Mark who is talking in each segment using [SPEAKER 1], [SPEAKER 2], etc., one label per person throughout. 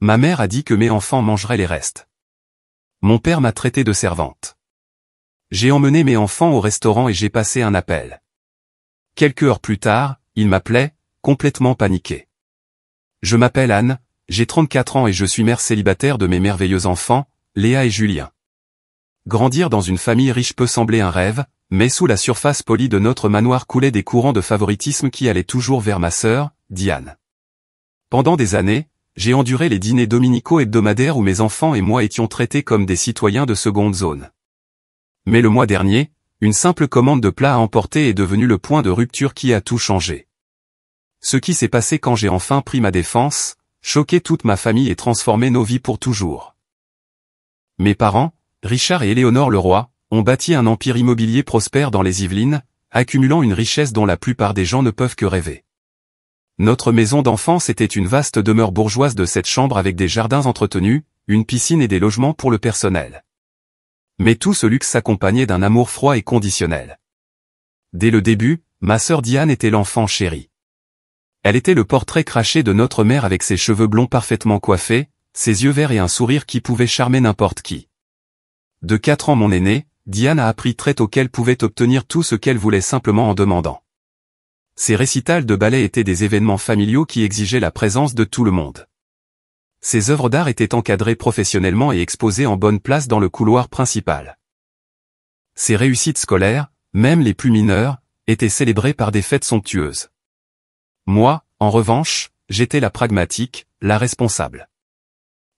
[SPEAKER 1] Ma mère a dit que mes enfants mangeraient les restes. Mon père m'a traité de servante. J'ai emmené mes enfants au restaurant et j'ai passé un appel. Quelques heures plus tard, il m'appelait, complètement paniqué. Je m'appelle Anne, j'ai 34 ans et je suis mère célibataire de mes merveilleux enfants, Léa et Julien. Grandir dans une famille riche peut sembler un rêve, mais sous la surface polie de notre manoir coulaient des courants de favoritisme qui allaient toujours vers ma sœur, Diane. Pendant des années, j'ai enduré les dîners dominicaux hebdomadaires où mes enfants et moi étions traités comme des citoyens de seconde zone. Mais le mois dernier, une simple commande de plat à emporter est devenue le point de rupture qui a tout changé. Ce qui s'est passé quand j'ai enfin pris ma défense, choqué toute ma famille et transformé nos vies pour toujours. Mes parents, Richard et Éléonore Leroy, ont bâti un empire immobilier prospère dans les Yvelines, accumulant une richesse dont la plupart des gens ne peuvent que rêver. Notre maison d'enfance était une vaste demeure bourgeoise de 7 chambres avec des jardins entretenus, une piscine et des logements pour le personnel. Mais tout ce luxe s'accompagnait d'un amour froid et conditionnel. Dès le début, ma sœur Diane était l'enfant chéri. Elle était le portrait craché de notre mère avec ses cheveux blonds parfaitement coiffés, ses yeux verts et un sourire qui pouvait charmer n'importe qui. De 4 ans mon aînée, Diane a appris très tôt qu'elle pouvait obtenir tout ce qu'elle voulait simplement en demandant. Ses récitals de ballet étaient des événements familiaux qui exigeaient la présence de tout le monde. Ses œuvres d'art étaient encadrées professionnellement et exposées en bonne place dans le couloir principal. Ses réussites scolaires, même les plus mineures, étaient célébrées par des fêtes somptueuses. Moi, en revanche, j'étais la pragmatique, la responsable.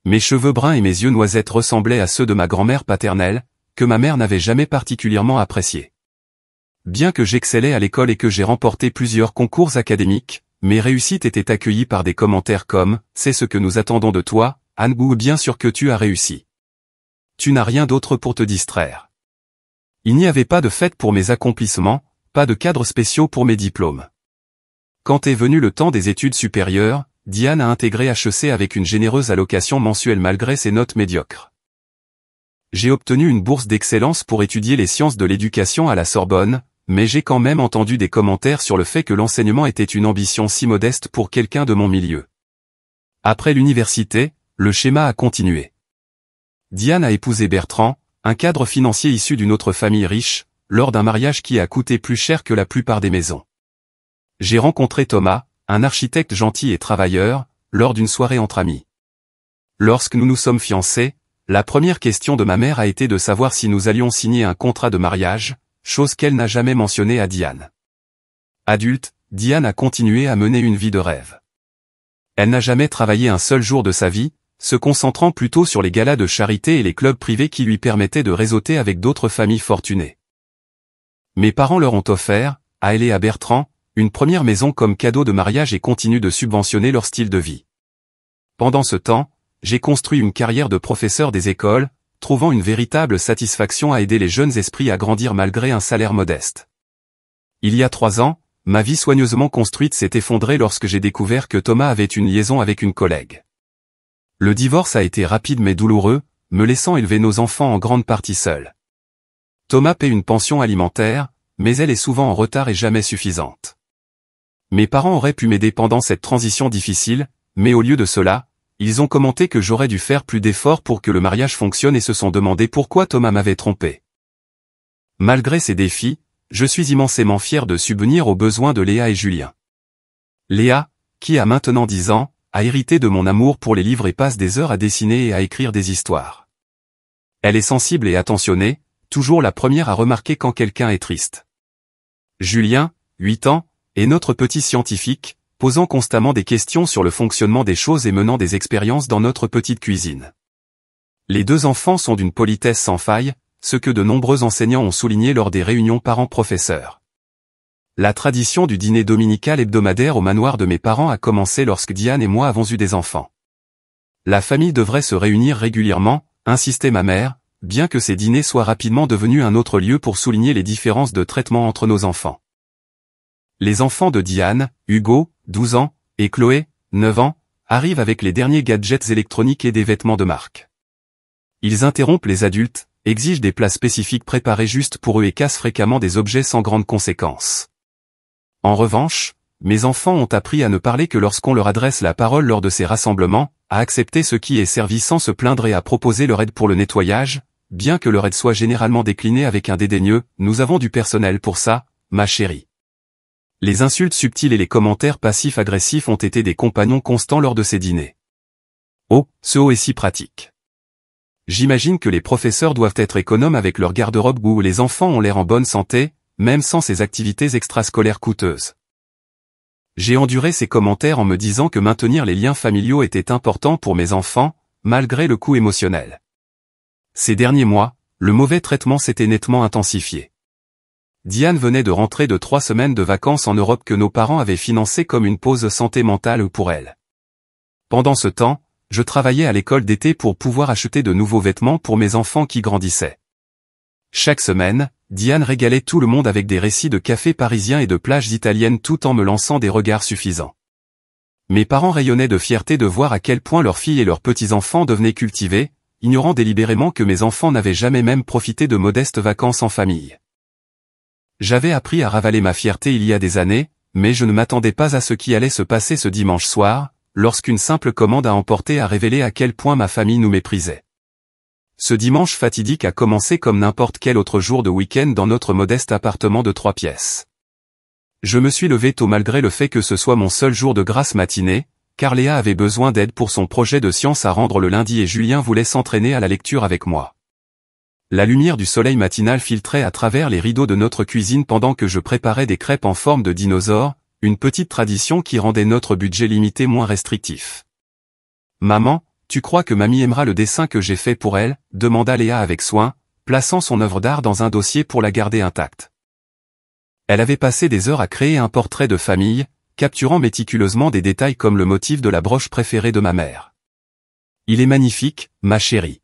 [SPEAKER 1] Mes cheveux bruns et mes yeux noisettes ressemblaient à ceux de ma grand-mère paternelle, que ma mère n'avait jamais particulièrement appréciés. Bien que j'excellais à l'école et que j'ai remporté plusieurs concours académiques, mes réussites étaient accueillies par des commentaires comme « C'est ce que nous attendons de toi, Anne, ou bien sûr que tu as réussi. Tu n'as rien d'autre pour te distraire. » Il n'y avait pas de fête pour mes accomplissements, pas de cadres spéciaux pour mes diplômes. Quand est venu le temps des études supérieures, Diane a intégré HEC avec une généreuse allocation mensuelle malgré ses notes médiocres. J'ai obtenu une bourse d'excellence pour étudier les sciences de l'éducation à la Sorbonne, mais j'ai quand même entendu des commentaires sur le fait que l'enseignement était une ambition si modeste pour quelqu'un de mon milieu. Après l'université, le schéma a continué. Diane a épousé Bertrand, un cadre financier issu d'une autre famille riche, lors d'un mariage qui a coûté plus cher que la plupart des maisons. J'ai rencontré Thomas, un architecte gentil et travailleur, lors d'une soirée entre amis. Lorsque nous nous sommes fiancés, la première question de ma mère a été de savoir si nous allions signer un contrat de mariage, chose qu'elle n'a jamais mentionnée à Diane. Adulte, Diane a continué à mener une vie de rêve. Elle n'a jamais travaillé un seul jour de sa vie, se concentrant plutôt sur les galas de charité et les clubs privés qui lui permettaient de réseauter avec d'autres familles fortunées. Mes parents leur ont offert, à elle et à Bertrand, une première maison comme cadeau de mariage et continuent de subventionner leur style de vie. Pendant ce temps, j'ai construit une carrière de professeur des écoles, trouvant une véritable satisfaction à aider les jeunes esprits à grandir malgré un salaire modeste. Il y a 3 ans, ma vie soigneusement construite s'est effondrée lorsque j'ai découvert que Thomas avait une liaison avec une collègue. Le divorce a été rapide mais douloureux, me laissant élever nos enfants en grande partie seul. Thomas paie une pension alimentaire, mais elle est souvent en retard et jamais suffisante. Mes parents auraient pu m'aider pendant cette transition difficile, mais au lieu de cela, ils ont commenté que j'aurais dû faire plus d'efforts pour que le mariage fonctionne et se sont demandé pourquoi Thomas m'avait trompé. Malgré ces défis, je suis immensément fier de subvenir aux besoins de Léa et Julien. Léa, qui a maintenant 10 ans, a hérité de mon amour pour les livres et passe des heures à dessiner et à écrire des histoires. Elle est sensible et attentionnée, toujours la première à remarquer quand quelqu'un est triste. Julien, 8 ans, est notre petit scientifique, posant constamment des questions sur le fonctionnement des choses et menant des expériences dans notre petite cuisine. Les 2 enfants sont d'une politesse sans faille, ce que de nombreux enseignants ont souligné lors des réunions parents-professeurs. La tradition du dîner dominical hebdomadaire au manoir de mes parents a commencé lorsque Diane et moi avons eu des enfants. La famille devrait se réunir régulièrement, insistait ma mère, bien que ces dîners soient rapidement devenus un autre lieu pour souligner les différences de traitement entre nos enfants. Les enfants de Diane, Hugo, 12 ans, et Chloé, 9 ans, arrivent avec les derniers gadgets électroniques et des vêtements de marque. Ils interrompent les adultes, exigent des plats spécifiques préparés juste pour eux et cassent fréquemment des objets sans grandes conséquences. En revanche, mes enfants ont appris à ne parler que lorsqu'on leur adresse la parole lors de ces rassemblements, à accepter ce qui est servi sans se plaindre et à proposer leur aide pour le nettoyage, bien que leur aide soit généralement déclinée avec un dédaigneux, nous avons du personnel pour ça, ma chérie. Les insultes subtiles et les commentaires passifs-agressifs ont été des compagnons constants lors de ces dîners. Oh, ce haut est si pratique. J'imagine que les professeurs doivent être économes avec leur garde-robe où les enfants ont l'air en bonne santé, même sans ces activités extrascolaires coûteuses. J'ai enduré ces commentaires en me disant que maintenir les liens familiaux était important pour mes enfants, malgré le coût émotionnel. Ces derniers mois, le mauvais traitement s'était nettement intensifié. Diane venait de rentrer de 3 semaines de vacances en Europe que nos parents avaient financées comme une pause santé mentale pour elle. Pendant ce temps, je travaillais à l'école d'été pour pouvoir acheter de nouveaux vêtements pour mes enfants qui grandissaient. Chaque semaine, Diane régalait tout le monde avec des récits de cafés parisiens et de plages italiennes tout en me lançant des regards suffisants. Mes parents rayonnaient de fierté de voir à quel point leurs filles et leurs petits-enfants devenaient cultivés, ignorant délibérément que mes enfants n'avaient jamais même profité de modestes vacances en famille. J'avais appris à ravaler ma fierté il y a des années, mais je ne m'attendais pas à ce qui allait se passer ce dimanche soir, lorsqu'une simple commande à emporter a révélé à quel point ma famille nous méprisait. Ce dimanche fatidique a commencé comme n'importe quel autre jour de week-end dans notre modeste appartement de 3 pièces. Je me suis levé tôt malgré le fait que ce soit mon seul jour de grasse matinée, car Léa avait besoin d'aide pour son projet de science à rendre le lundi et Julien voulait s'entraîner à la lecture avec moi. La lumière du soleil matinal filtrait à travers les rideaux de notre cuisine pendant que je préparais des crêpes en forme de dinosaure, une petite tradition qui rendait notre budget limité moins restrictif. « Maman, tu crois que mamie aimera le dessin que j'ai fait pour elle ?» demanda Léa avec soin, plaçant son œuvre d'art dans un dossier pour la garder intacte. Elle avait passé des heures à créer un portrait de famille, capturant méticuleusement des détails comme le motif de la broche préférée de ma mère. « Il est magnifique, ma chérie.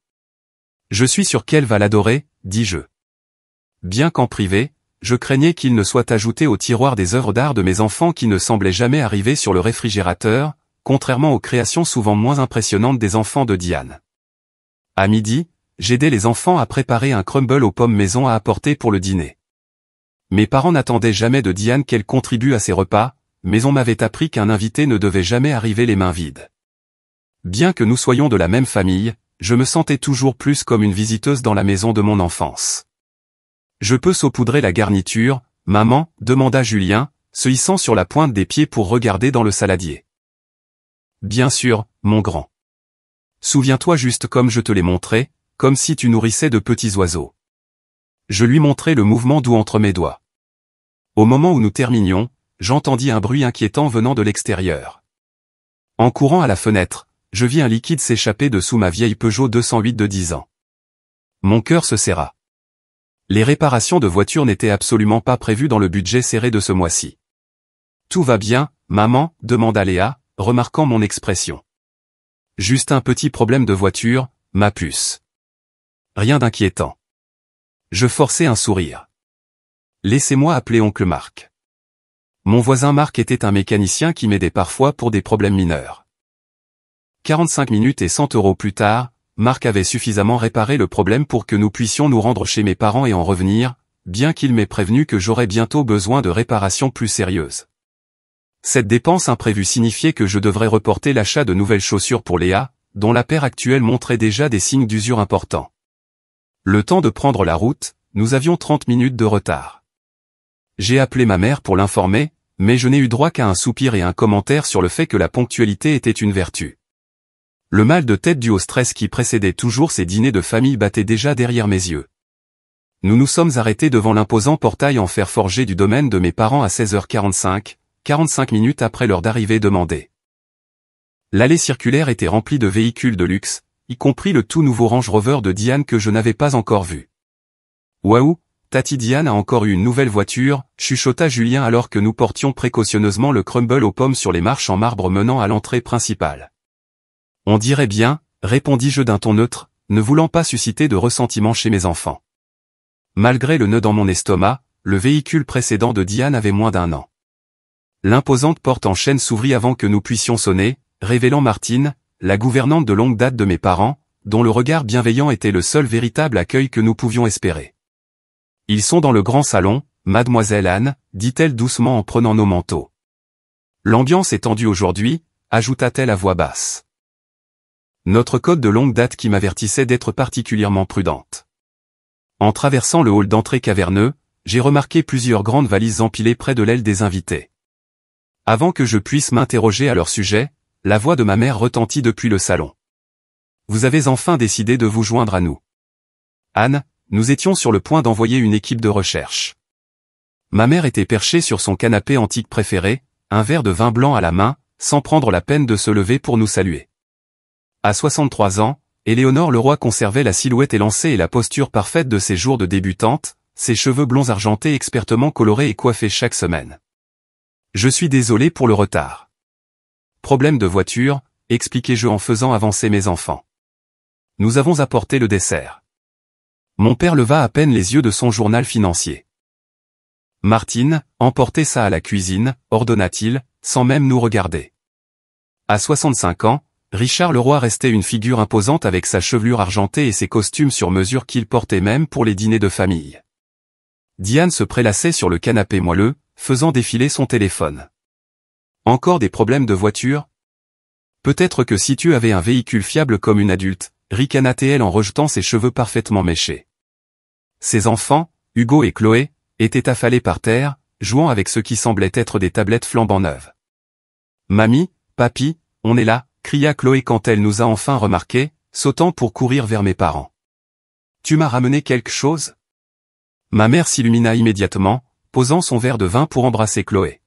[SPEAKER 1] Je suis sûr qu'elle va l'adorer, dis-je. Bien qu'en privé, je craignais qu'il ne soit ajouté au tiroir des œuvres d'art de mes enfants qui ne semblaient jamais arriver sur le réfrigérateur, contrairement aux créations souvent moins impressionnantes des enfants de Diane. À midi, j'aidais les enfants à préparer un crumble aux pommes maison à apporter pour le dîner. Mes parents n'attendaient jamais de Diane qu'elle contribue à ses repas, mais on m'avait appris qu'un invité ne devait jamais arriver les mains vides. Bien que nous soyons de la même famille, je me sentais toujours plus comme une visiteuse dans la maison de mon enfance. « Je peux saupoudrer la garniture, maman ?» demanda Julien, se hissant sur la pointe des pieds pour regarder dans le saladier. « Bien sûr, mon grand. Souviens-toi juste comme je te l'ai montré, comme si tu nourrissais de petits oiseaux. » Je lui montrai le mouvement doux entre mes doigts. Au moment où nous terminions, j'entendis un bruit inquiétant venant de l'extérieur. En courant à la fenêtre, je vis un liquide s'échapper de sous ma vieille Peugeot 208 de 10 ans. Mon cœur se serra. Les réparations de voitures n'étaient absolument pas prévues dans le budget serré de ce mois-ci. « Tout va bien, maman ?» demanda Léa, remarquant mon expression. « Juste un petit problème de voiture, ma puce. Rien d'inquiétant. » Je forçai un sourire. « Laissez-moi appeler oncle Marc. » Mon voisin Marc était un mécanicien qui m'aidait parfois pour des problèmes mineurs. 45 minutes et 100 € plus tard, Marc avait suffisamment réparé le problème pour que nous puissions nous rendre chez mes parents et en revenir, bien qu'il m'ait prévenu que j'aurais bientôt besoin de réparations plus sérieuses. Cette dépense imprévue signifiait que je devrais reporter l'achat de nouvelles chaussures pour Léa, dont la paire actuelle montrait déjà des signes d'usure importants. Le temps de prendre la route, nous avions 30 minutes de retard. J'ai appelé ma mère pour l'informer, mais je n'ai eu droit qu'à un soupir et un commentaire sur le fait que la ponctualité était une vertu. Le mal de tête dû au stress qui précédait toujours ces dîners de famille battait déjà derrière mes yeux. Nous nous sommes arrêtés devant l'imposant portail en fer forgé du domaine de mes parents à 16h45, 45 minutes après l'heure d'arrivée demandée. L'allée circulaire était remplie de véhicules de luxe, y compris le tout nouveau Range Rover de Diane que je n'avais pas encore vu. « Waouh, Tati Diane a encore eu une nouvelle voiture », chuchota Julien alors que nous portions précautionneusement le crumble aux pommes sur les marches en marbre menant à l'entrée principale. « On dirait bien », répondis-je d'un ton neutre, ne voulant pas susciter de ressentiment chez mes enfants. Malgré le nœud dans mon estomac, le véhicule précédent de Diane avait moins d'1 an. L'imposante porte en chêne s'ouvrit avant que nous puissions sonner, révélant Martine, la gouvernante de longue date de mes parents, dont le regard bienveillant était le seul véritable accueil que nous pouvions espérer. « Ils sont dans le grand salon, mademoiselle Anne », dit-elle doucement en prenant nos manteaux. « L'ambiance est tendue aujourd'hui », ajouta-t-elle à voix basse. Notre code de longue date qui m'avertissait d'être particulièrement prudente. En traversant le hall d'entrée caverneux, j'ai remarqué plusieurs grandes valises empilées près de l'aile des invités. Avant que je puisse m'interroger à leur sujet, la voix de ma mère retentit depuis le salon. Vous avez enfin décidé de vous joindre à nous. Anne, nous étions sur le point d'envoyer une équipe de recherche. Ma mère était perchée sur son canapé antique préféré, un verre de vin blanc à la main, sans prendre la peine de se lever pour nous saluer. À 63 ans, Éléonore Leroy conservait la silhouette élancée et la posture parfaite de ses jours de débutante, ses cheveux blonds argentés expertement colorés et coiffés chaque semaine. Je suis désolé pour le retard. Problème de voiture, expliquai-je en faisant avancer mes enfants. Nous avons apporté le dessert. Mon père leva à peine les yeux de son journal financier. Martine, emportez ça à la cuisine, ordonna-t-il, sans même nous regarder. À 65 ans, Richard Leroy restait une figure imposante avec sa chevelure argentée et ses costumes sur mesure qu'il portait même pour les dîners de famille. Diane se prélassait sur le canapé moelleux, faisant défiler son téléphone. Encore des problèmes de voiture? Peut-être que si tu avais un véhicule fiable comme une adulte, ricana-t-elle en rejetant ses cheveux parfaitement méchés. Ses enfants, Hugo et Chloé, étaient affalés par terre, jouant avec ce qui semblait être des tablettes flambant neuves. Mamie, papy, on est là, cria Chloé quand elle nous a enfin remarqués, sautant pour courir vers mes parents. Tu m'as ramené quelque chose? Ma mère s'illumina immédiatement, posant son verre de vin pour embrasser Chloé.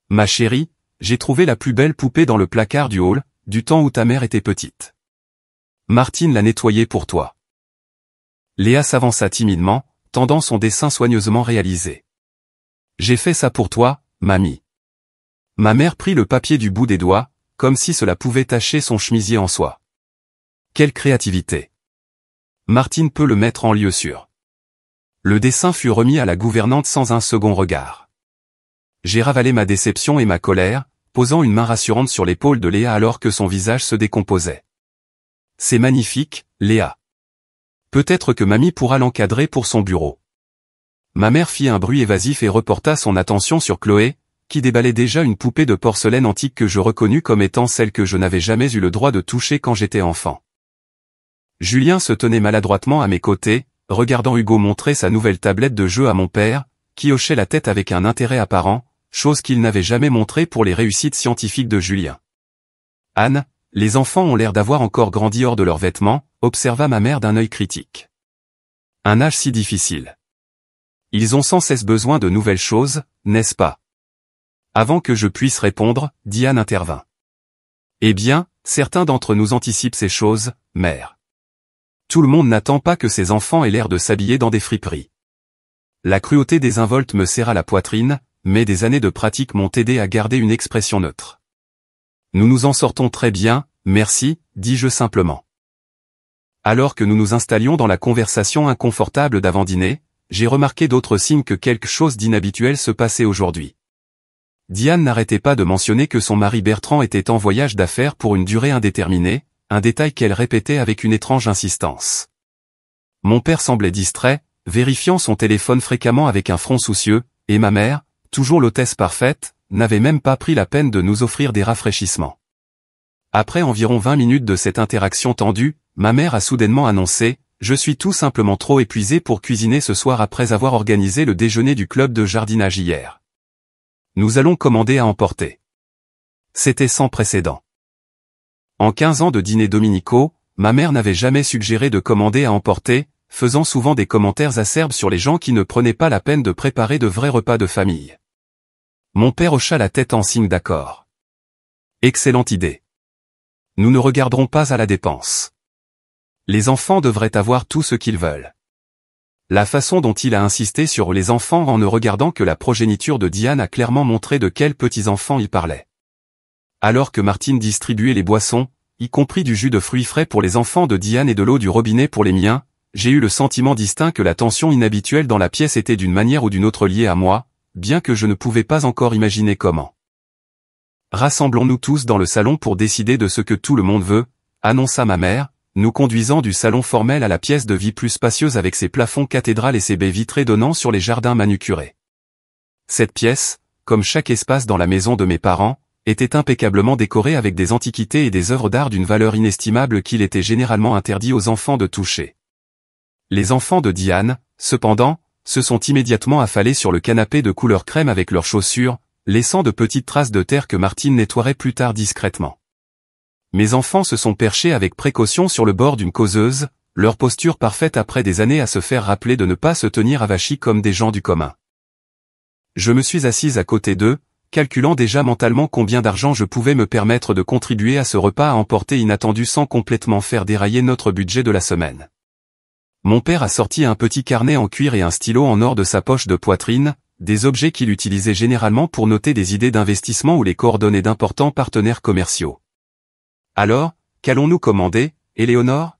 [SPEAKER 1] Ma chérie, j'ai trouvé la plus belle poupée dans le placard du hall, du temps où ta mère était petite. Martine l'a nettoyée pour toi. Léa s'avança timidement, tendant son dessin soigneusement réalisé. J'ai fait ça pour toi, mamie. Ma mère prit le papier du bout des doigts, comme si cela pouvait tacher son chemisier en soie. Quelle créativité. Martine peut le mettre en lieu sûr. Le dessin fut remis à la gouvernante sans un second regard. J'ai ravalé ma déception et ma colère, posant une main rassurante sur l'épaule de Léa alors que son visage se décomposait. C'est magnifique, Léa. Peut-être que mamie pourra l'encadrer pour son bureau. Ma mère fit un bruit évasif et reporta son attention sur Chloé, qui déballait déjà une poupée de porcelaine antique que je reconnus comme étant celle que je n'avais jamais eu le droit de toucher quand j'étais enfant. Julien se tenait maladroitement à mes côtés, regardant Hugo montrer sa nouvelle tablette de jeu à mon père, qui hochait la tête avec un intérêt apparent, chose qu'il n'avait jamais montrée pour les réussites scientifiques de Julien. Anne, les enfants ont l'air d'avoir encore grandi hors de leurs vêtements, observa ma mère d'un œil critique. Un âge si difficile. Ils ont sans cesse besoin de nouvelles choses, n'est-ce pas? Avant que je puisse répondre, Diane intervint. Eh bien, certains d'entre nous anticipent ces choses, mère. Tout le monde n'attend pas que ses enfants aient l'air de s'habiller dans des friperies. La cruauté désinvolte me serra la poitrine, mais des années de pratique m'ont aidé à garder une expression neutre. Nous nous en sortons très bien, merci, dis-je simplement. Alors que nous nous installions dans la conversation inconfortable d'avant-dîner, j'ai remarqué d'autres signes que quelque chose d'inhabituel se passait aujourd'hui. Diane n'arrêtait pas de mentionner que son mari Bertrand était en voyage d'affaires pour une durée indéterminée, un détail qu'elle répétait avec une étrange insistance. Mon père semblait distrait, vérifiant son téléphone fréquemment avec un front soucieux, et ma mère, toujours l'hôtesse parfaite, n'avait même pas pris la peine de nous offrir des rafraîchissements. Après environ 20 minutes de cette interaction tendue, ma mère a soudainement annoncé « Je suis tout simplement trop épuisé pour cuisiner ce soir après avoir organisé le déjeuner du club de jardinage hier. Nous allons commander à emporter. » C'était sans précédent. En 15 ans de dîners dominicaux, ma mère n'avait jamais suggéré de commander à emporter, faisant souvent des commentaires acerbes sur les gens qui ne prenaient pas la peine de préparer de vrais repas de famille. Mon père hocha la tête en signe d'accord. Excellente idée. Nous ne regarderons pas à la dépense. Les enfants devraient avoir tout ce qu'ils veulent. La façon dont il a insisté sur les enfants en ne regardant que la progéniture de Diane a clairement montré de quels petits-enfants il parlait. Alors que Martine distribuait les boissons, y compris du jus de fruits frais pour les enfants de Diane et de l'eau du robinet pour les miens, j'ai eu le sentiment distinct que la tension inhabituelle dans la pièce était d'une manière ou d'une autre liée à moi, bien que je ne pouvais pas encore imaginer comment. Rassemblons-nous tous dans le salon pour décider de ce que tout le monde veut, annonça ma mère, nous conduisant du salon formel à la pièce de vie plus spacieuse avec ses plafonds cathédrales et ses baies vitrées donnant sur les jardins manucurés. Cette pièce, comme chaque espace dans la maison de mes parents, était impeccablement décoré avec des antiquités et des œuvres d'art d'une valeur inestimable qu'il était généralement interdit aux enfants de toucher. Les enfants de Diane, cependant, se sont immédiatement affalés sur le canapé de couleur crème avec leurs chaussures, laissant de petites traces de terre que Martine nettoierait plus tard discrètement. Mes enfants se sont perchés avec précaution sur le bord d'une causeuse, leur posture parfaite après des années à se faire rappeler de ne pas se tenir avachis comme des gens du commun. Je me suis assise à côté d'eux, calculant déjà mentalement combien d'argent je pouvais me permettre de contribuer à ce repas à emporter inattendu sans complètement faire dérailler notre budget de la semaine. Mon père a sorti un petit carnet en cuir et un stylo en or de sa poche de poitrine, des objets qu'il utilisait généralement pour noter des idées d'investissement ou les coordonnées d'importants partenaires commerciaux. Alors, qu'allons-nous commander, Éléonore?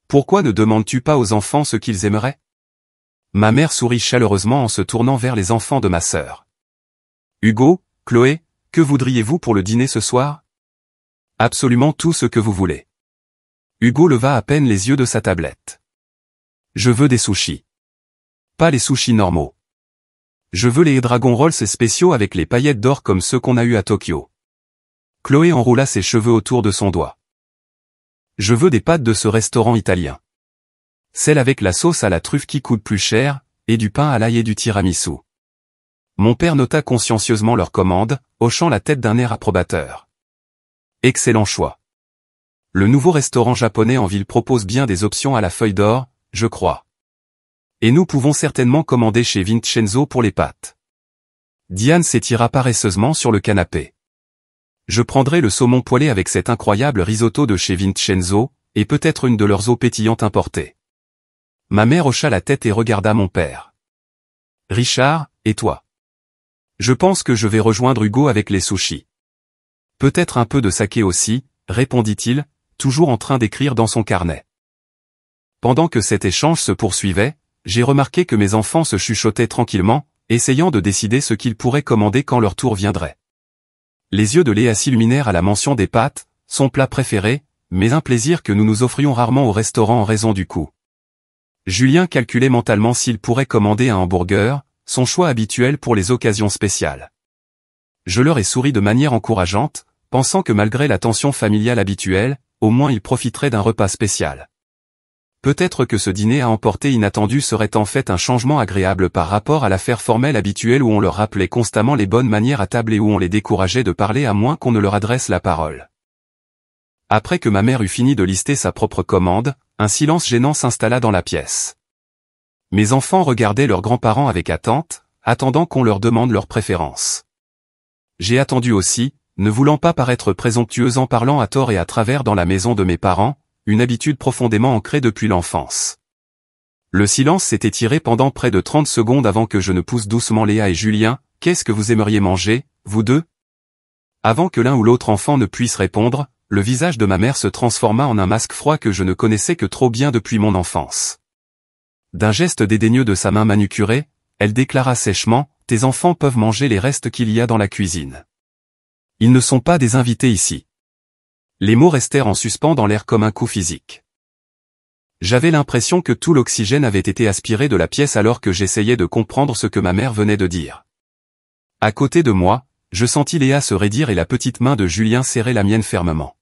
[SPEAKER 1] Pourquoi ne demandes-tu pas aux enfants ce qu'ils aimeraient? Ma mère sourit chaleureusement en se tournant vers les enfants de ma sœur. Hugo, Chloé, que voudriez-vous pour le dîner ce soir? Absolument tout ce que vous voulez. Hugo leva à peine les yeux de sa tablette. Je veux des sushis. Pas les sushis normaux. Je veux les Dragon Rolls spéciaux avec les paillettes d'or comme ceux qu'on a eus à Tokyo. Chloé enroula ses cheveux autour de son doigt. Je veux des pâtes de ce restaurant italien. Celles avec la sauce à la truffe qui coûte plus cher, et du pain à l'ail et du tiramisu. Mon père nota consciencieusement leur commande, hochant la tête d'un air approbateur. Excellent choix. Le nouveau restaurant japonais en ville propose bien des options à la feuille d'or, je crois. Et nous pouvons certainement commander chez Vincenzo pour les pâtes. Diane s'étira paresseusement sur le canapé. Je prendrai le saumon poêlé avec cet incroyable risotto de chez Vincenzo, et peut-être une de leurs eaux pétillantes importées. Ma mère hocha la tête et regarda mon père. Richard, et toi? Je pense que je vais rejoindre Hugo avec les sushis. Peut-être un peu de saké aussi, répondit-il, toujours en train d'écrire dans son carnet. Pendant que cet échange se poursuivait, j'ai remarqué que mes enfants se chuchotaient tranquillement, essayant de décider ce qu'ils pourraient commander quand leur tour viendrait. Les yeux de Léa s'illuminèrent à la mention des pâtes, son plat préféré, mais un plaisir que nous nous offrions rarement au restaurant en raison du coût. Julien calculait mentalement s'il pourrait commander un hamburger, son choix habituel pour les occasions spéciales. Je leur ai souri de manière encourageante, pensant que malgré la tension familiale habituelle, au moins ils profiteraient d'un repas spécial. Peut-être que ce dîner à emporter inattendu serait en fait un changement agréable par rapport à l'affaire formelle habituelle où on leur rappelait constamment les bonnes manières à table et où on les décourageait de parler à moins qu'on ne leur adresse la parole. Après que ma mère eut fini de lister sa propre commande, un silence gênant s'installa dans la pièce. Mes enfants regardaient leurs grands-parents avec attente, attendant qu'on leur demande leurs préférences. J'ai attendu aussi, ne voulant pas paraître présomptueuse en parlant à tort et à travers dans la maison de mes parents, une habitude profondément ancrée depuis l'enfance. Le silence s'est étiré pendant près de 30 secondes avant que je ne pousse doucement Léa et Julien, « Qu'est-ce que vous aimeriez manger, vous deux ?» Avant que l'un ou l'autre enfant ne puisse répondre, le visage de ma mère se transforma en un masque froid que je ne connaissais que trop bien depuis mon enfance. D'un geste dédaigneux de sa main manucurée, elle déclara sèchement, « Tes enfants peuvent manger les restes qu'il y a dans la cuisine. Ils ne sont pas des invités ici. » Les mots restèrent en suspens dans l'air comme un coup physique. J'avais l'impression que tout l'oxygène avait été aspiré de la pièce alors que j'essayais de comprendre ce que ma mère venait de dire. À côté de moi, je sentis Léa se raidir et la petite main de Julien serrer la mienne fermement.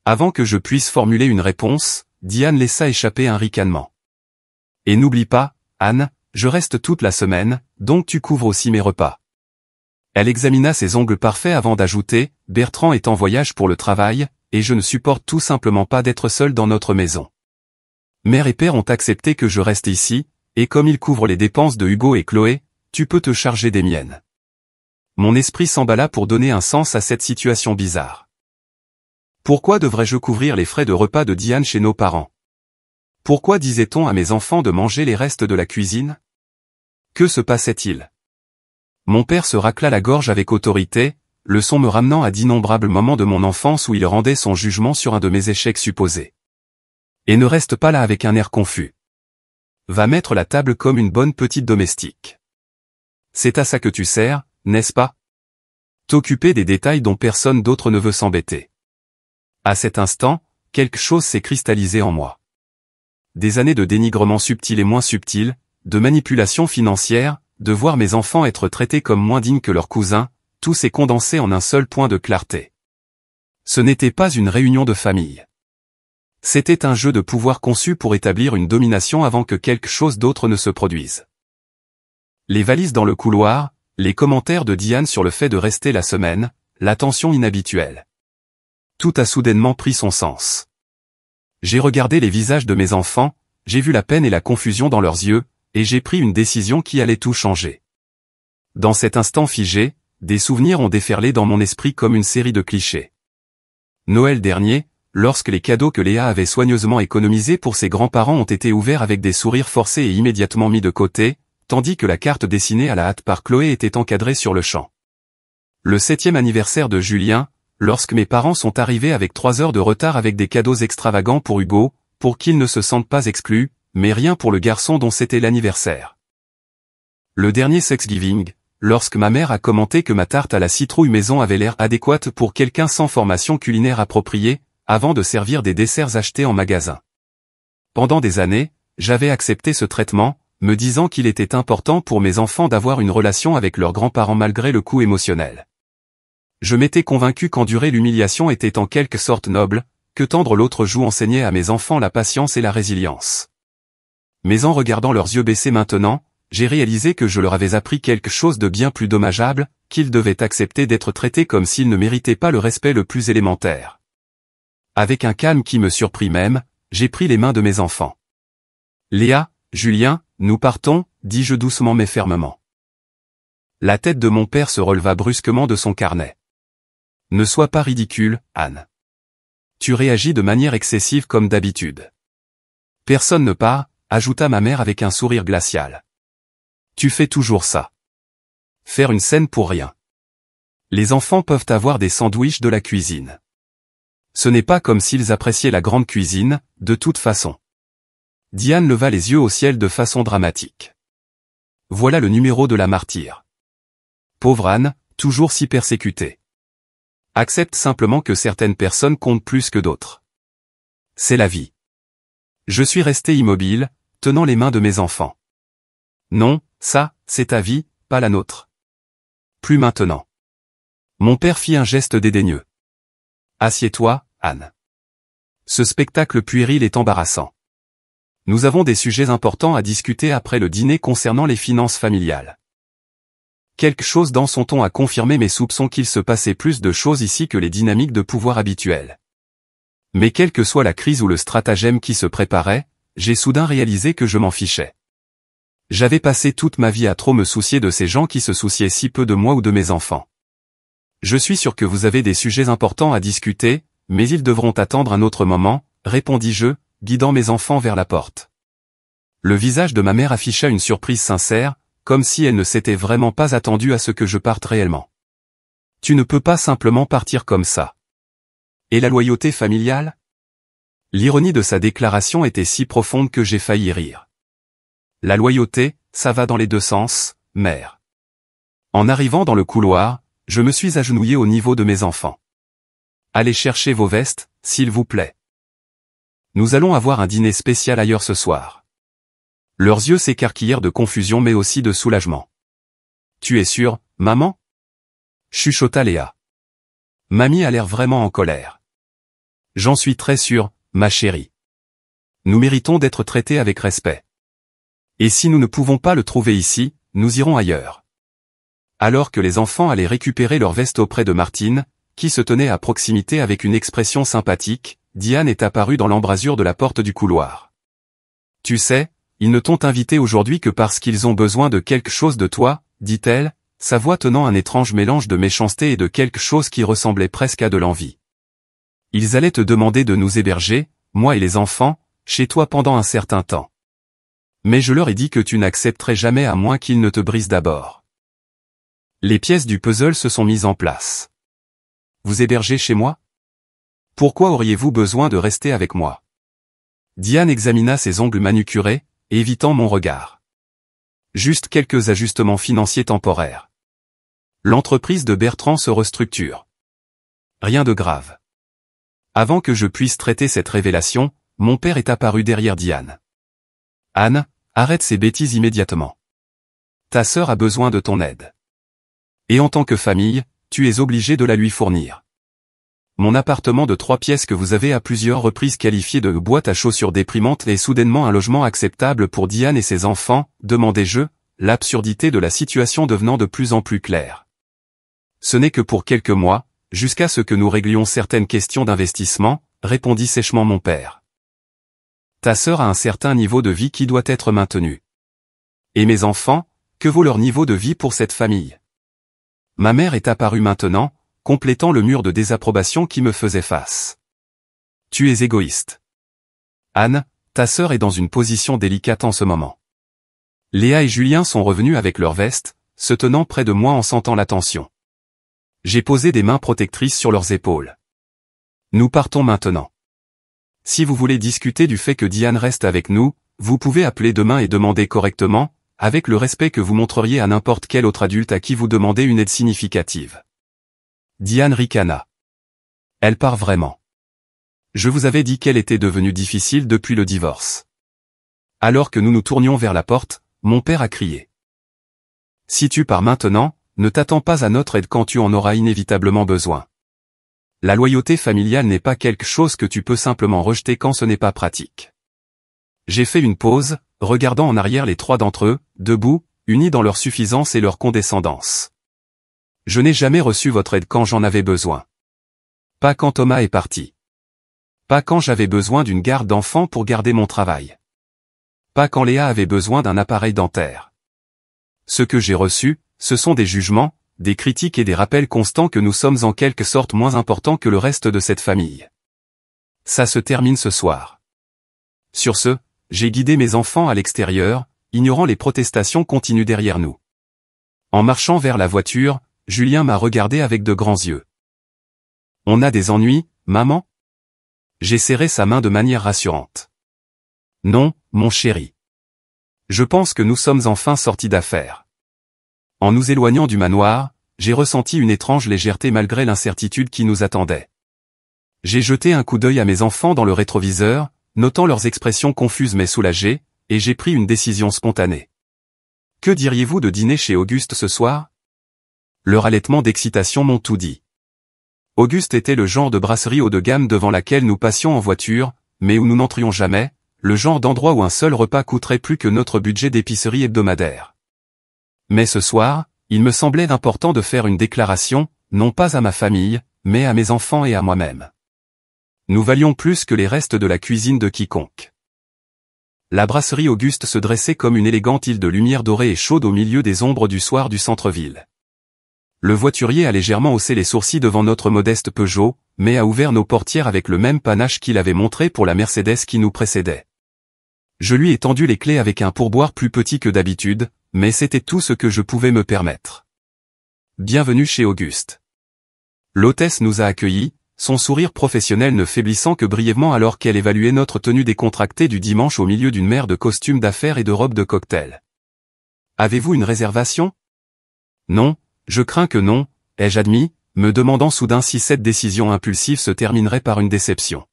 [SPEAKER 1] Avant que je puisse formuler une réponse, Diane laissa échapper un ricanement. « Et n'oublie pas, Anne, je reste toute la semaine, donc tu couvres aussi mes repas. » Elle examina ses ongles parfaits avant d'ajouter, « Bertrand est en voyage pour le travail, et je ne supporte tout simplement pas d'être seul dans notre maison. Mère et père ont accepté que je reste ici, et comme ils couvrent les dépenses de Hugo et Chloé, tu peux te charger des miennes. » Mon esprit s'emballa pour donner un sens à cette situation bizarre. Pourquoi devrais-je couvrir les frais de repas de Diane chez nos parents? Pourquoi disait-on à mes enfants de manger les restes de la cuisine? Que se passait-il? Mon père se racla la gorge avec autorité, le son me ramenant à d'innombrables moments de mon enfance où il rendait son jugement sur un de mes échecs supposés. Et ne reste pas là avec un air confus. Va mettre la table comme une bonne petite domestique. C'est à ça que tu sers, n'est-ce pas? T'occuper des détails dont personne d'autre ne veut s'embêter. À cet instant, quelque chose s'est cristallisé en moi. Des années de dénigrement subtil et moins subtil, de manipulation financière, de voir mes enfants être traités comme moins dignes que leurs cousins, tout s'est condensé en un seul point de clarté. Ce n'était pas une réunion de famille. C'était un jeu de pouvoir conçu pour établir une domination avant que quelque chose d'autre ne se produise. Les valises dans le couloir, les commentaires de Diane sur le fait de rester la semaine, l'attention inhabituelle. Tout a soudainement pris son sens. J'ai regardé les visages de mes enfants, j'ai vu la peine et la confusion dans leurs yeux, et j'ai pris une décision qui allait tout changer. Dans cet instant figé, des souvenirs ont déferlé dans mon esprit comme une série de clichés. Noël dernier, lorsque les cadeaux que Léa avait soigneusement économisés pour ses grands-parents ont été ouverts avec des sourires forcés et immédiatement mis de côté, tandis que la carte dessinée à la hâte par Chloé était encadrée sur le champ. Le 7e anniversaire de Julien, lorsque mes parents sont arrivés avec 3 heures de retard avec des cadeaux extravagants pour Hugo, pour qu'il ne se sente pas exclu, mais rien pour le garçon dont c'était l'anniversaire. Le dernier Thanksgiving, lorsque ma mère a commenté que ma tarte à la citrouille maison avait l'air adéquate pour quelqu'un sans formation culinaire appropriée, avant de servir des desserts achetés en magasin. Pendant des années, j'avais accepté ce traitement, me disant qu'il était important pour mes enfants d'avoir une relation avec leurs grands-parents malgré le coût émotionnel. Je m'étais convaincu qu'endurer l'humiliation était en quelque sorte noble, que tendre l'autre joue enseignait à mes enfants la patience et la résilience. Mais en regardant leurs yeux baissés maintenant, j'ai réalisé que je leur avais appris quelque chose de bien plus dommageable, qu'ils devaient accepter d'être traités comme s'ils ne méritaient pas le respect le plus élémentaire. Avec un calme qui me surprit même, j'ai pris les mains de mes enfants. Léa, Julien, nous partons, dis-je doucement mais fermement. La tête de mon père se releva brusquement de son carnet. Ne sois pas ridicule, Anne. Tu réagis de manière excessive comme d'habitude. Personne ne part, ajouta ma mère avec un sourire glacial. Tu fais toujours ça. Faire une scène pour rien. Les enfants peuvent avoir des sandwichs de la cuisine. Ce n'est pas comme s'ils appréciaient la grande cuisine, de toute façon. Diane leva les yeux au ciel de façon dramatique. Voilà le numéro de la martyre. Pauvre Anne, toujours si persécutée. Accepte simplement que certaines personnes comptent plus que d'autres. C'est la vie. Je suis resté immobile, tenant les mains de mes enfants. Non, ça, c'est ta vie, pas la nôtre. Plus maintenant. Mon père fit un geste dédaigneux. Assieds-toi, Anne. Ce spectacle puéril est embarrassant. Nous avons des sujets importants à discuter après le dîner concernant les finances familiales. Quelque chose dans son ton a confirmé mes soupçons qu'il se passait plus de choses ici que les dynamiques de pouvoir habituelles. Mais quelle que soit la crise ou le stratagème qui se préparait, j'ai soudain réalisé que je m'en fichais. J'avais passé toute ma vie à trop me soucier de ces gens qui se souciaient si peu de moi ou de mes enfants. Je suis sûr que vous avez des sujets importants à discuter, mais ils devront attendre un autre moment, répondis-je, guidant mes enfants vers la porte. Le visage de ma mère afficha une surprise sincère, comme si elle ne s'était vraiment pas attendue à ce que je parte réellement. Tu ne peux pas simplement partir comme ça. Et la loyauté familiale? L'ironie de sa déclaration était si profonde que j'ai failli rire. La loyauté, ça va dans les deux sens, mère. En arrivant dans le couloir, je me suis agenouillé au niveau de mes enfants. Allez chercher vos vestes, s'il vous plaît. Nous allons avoir un dîner spécial ailleurs ce soir. Leurs yeux s'écarquillèrent de confusion mais aussi de soulagement. Tu es sûre, maman? Chuchota Léa. Mamie a l'air vraiment en colère. J'en suis très sûre, ma chérie. Nous méritons d'être traités avec respect. Et si nous ne pouvons pas le trouver ici, nous irons ailleurs. Alors que les enfants allaient récupérer leur veste auprès de Martine, qui se tenait à proximité avec une expression sympathique, Diane est apparue dans l'embrasure de la porte du couloir. Tu sais, ils ne t'ont invité aujourd'hui que parce qu'ils ont besoin de quelque chose de toi, dit-elle, sa voix tenant un étrange mélange de méchanceté et de quelque chose qui ressemblait presque à de l'envie. Ils allaient te demander de nous héberger, moi et les enfants, chez toi pendant un certain temps. Mais je leur ai dit que tu n'accepterais jamais à moins qu'ils ne te brisent d'abord. Les pièces du puzzle se sont mises en place. Vous hébergez chez moi? Pourquoi auriez-vous besoin de rester avec moi? Diane examina ses ongles manucurés, évitant mon regard. Juste quelques ajustements financiers temporaires. L'entreprise de Bertrand se restructure. Rien de grave. Avant que je puisse traiter cette révélation, mon père est apparu derrière Diane. Anne, arrête ces bêtises immédiatement. Ta sœur a besoin de ton aide. Et en tant que famille, tu es obligé de la lui fournir. Mon appartement de 3 pièces que vous avez à plusieurs reprises qualifié de boîte à chaussures déprimante est soudainement un logement acceptable pour Diane et ses enfants, demandai-je, l'absurdité de la situation devenant de plus en plus claire. Ce n'est que pour quelques mois, jusqu'à ce que nous réglions certaines questions d'investissement, répondit sèchement mon père. Ta sœur a un certain niveau de vie qui doit être maintenu. Et mes enfants, que vaut leur niveau de vie pour cette famille? Ma mère est apparue maintenant, complétant le mur de désapprobation qui me faisait face. Tu es égoïste. Anne, ta sœur est dans une position délicate en ce moment. Léa et Julien sont revenus avec leurs vestes, se tenant près de moi en sentant la tension. J'ai posé des mains protectrices sur leurs épaules. Nous partons maintenant. Si vous voulez discuter du fait que Diane reste avec nous, vous pouvez appeler demain et demander correctement, avec le respect que vous montreriez à n'importe quel autre adulte à qui vous demandez une aide significative. Diane ricana. Elle part vraiment. Je vous avais dit qu'elle était devenue difficile depuis le divorce. Alors que nous nous tournions vers la porte, mon père a crié. Si tu pars maintenant, ne t'attends pas à notre aide quand tu en auras inévitablement besoin. La loyauté familiale n'est pas quelque chose que tu peux simplement rejeter quand ce n'est pas pratique. J'ai fait une pause, regardant en arrière les 3 d'entre eux, debout, unis dans leur suffisance et leur condescendance. Je n'ai jamais reçu votre aide quand j'en avais besoin. Pas quand Thomas est parti. Pas quand j'avais besoin d'une garde d'enfants pour garder mon travail. Pas quand Léa avait besoin d'un appareil dentaire. Ce que j'ai reçu, ce sont des jugements, des critiques et des rappels constants que nous sommes en quelque sorte moins importants que le reste de cette famille. Ça se termine ce soir. Sur ce, j'ai guidé mes enfants à l'extérieur, ignorant les protestations continues derrière nous. En marchant vers la voiture, Julien m'a regardé avec de grands yeux. On a des ennuis, maman? J'ai serré sa main de manière rassurante. Non, mon chéri. Je pense que nous sommes enfin sortis d'affaires. En nous éloignant du manoir, j'ai ressenti une étrange légèreté malgré l'incertitude qui nous attendait. J'ai jeté un coup d'œil à mes enfants dans le rétroviseur, notant leurs expressions confuses mais soulagées, et j'ai pris une décision spontanée. Que diriez-vous de dîner chez Auguste ce soir? Leur allaitement d'excitation m'ont tout dit. Auguste était le genre de brasserie haut de gamme devant laquelle nous passions en voiture, mais où nous n'entrions jamais, le genre d'endroit où un seul repas coûterait plus que notre budget d'épicerie hebdomadaire. Mais ce soir, il me semblait important de faire une déclaration, non pas à ma famille, mais à mes enfants et à moi-même. Nous valions plus que les restes de la cuisine de quiconque. La brasserie Auguste se dressait comme une élégante île de lumière dorée et chaude au milieu des ombres du soir du centre-ville. Le voiturier a légèrement haussé les sourcils devant notre modeste Peugeot, mais a ouvert nos portières avec le même panache qu'il avait montré pour la Mercedes qui nous précédait. Je lui ai tendu les clés avec un pourboire plus petit que d'habitude, mais c'était tout ce que je pouvais me permettre. Bienvenue chez Auguste. L'hôtesse nous a accueillis, son sourire professionnel ne faiblissant que brièvement alors qu'elle évaluait notre tenue décontractée du dimanche au milieu d'une mer de costumes d'affaires et de robes de cocktail. Avez-vous une réservation? Non, je crains que non, ai-je admis, me demandant soudain si cette décision impulsive se terminerait par une déception.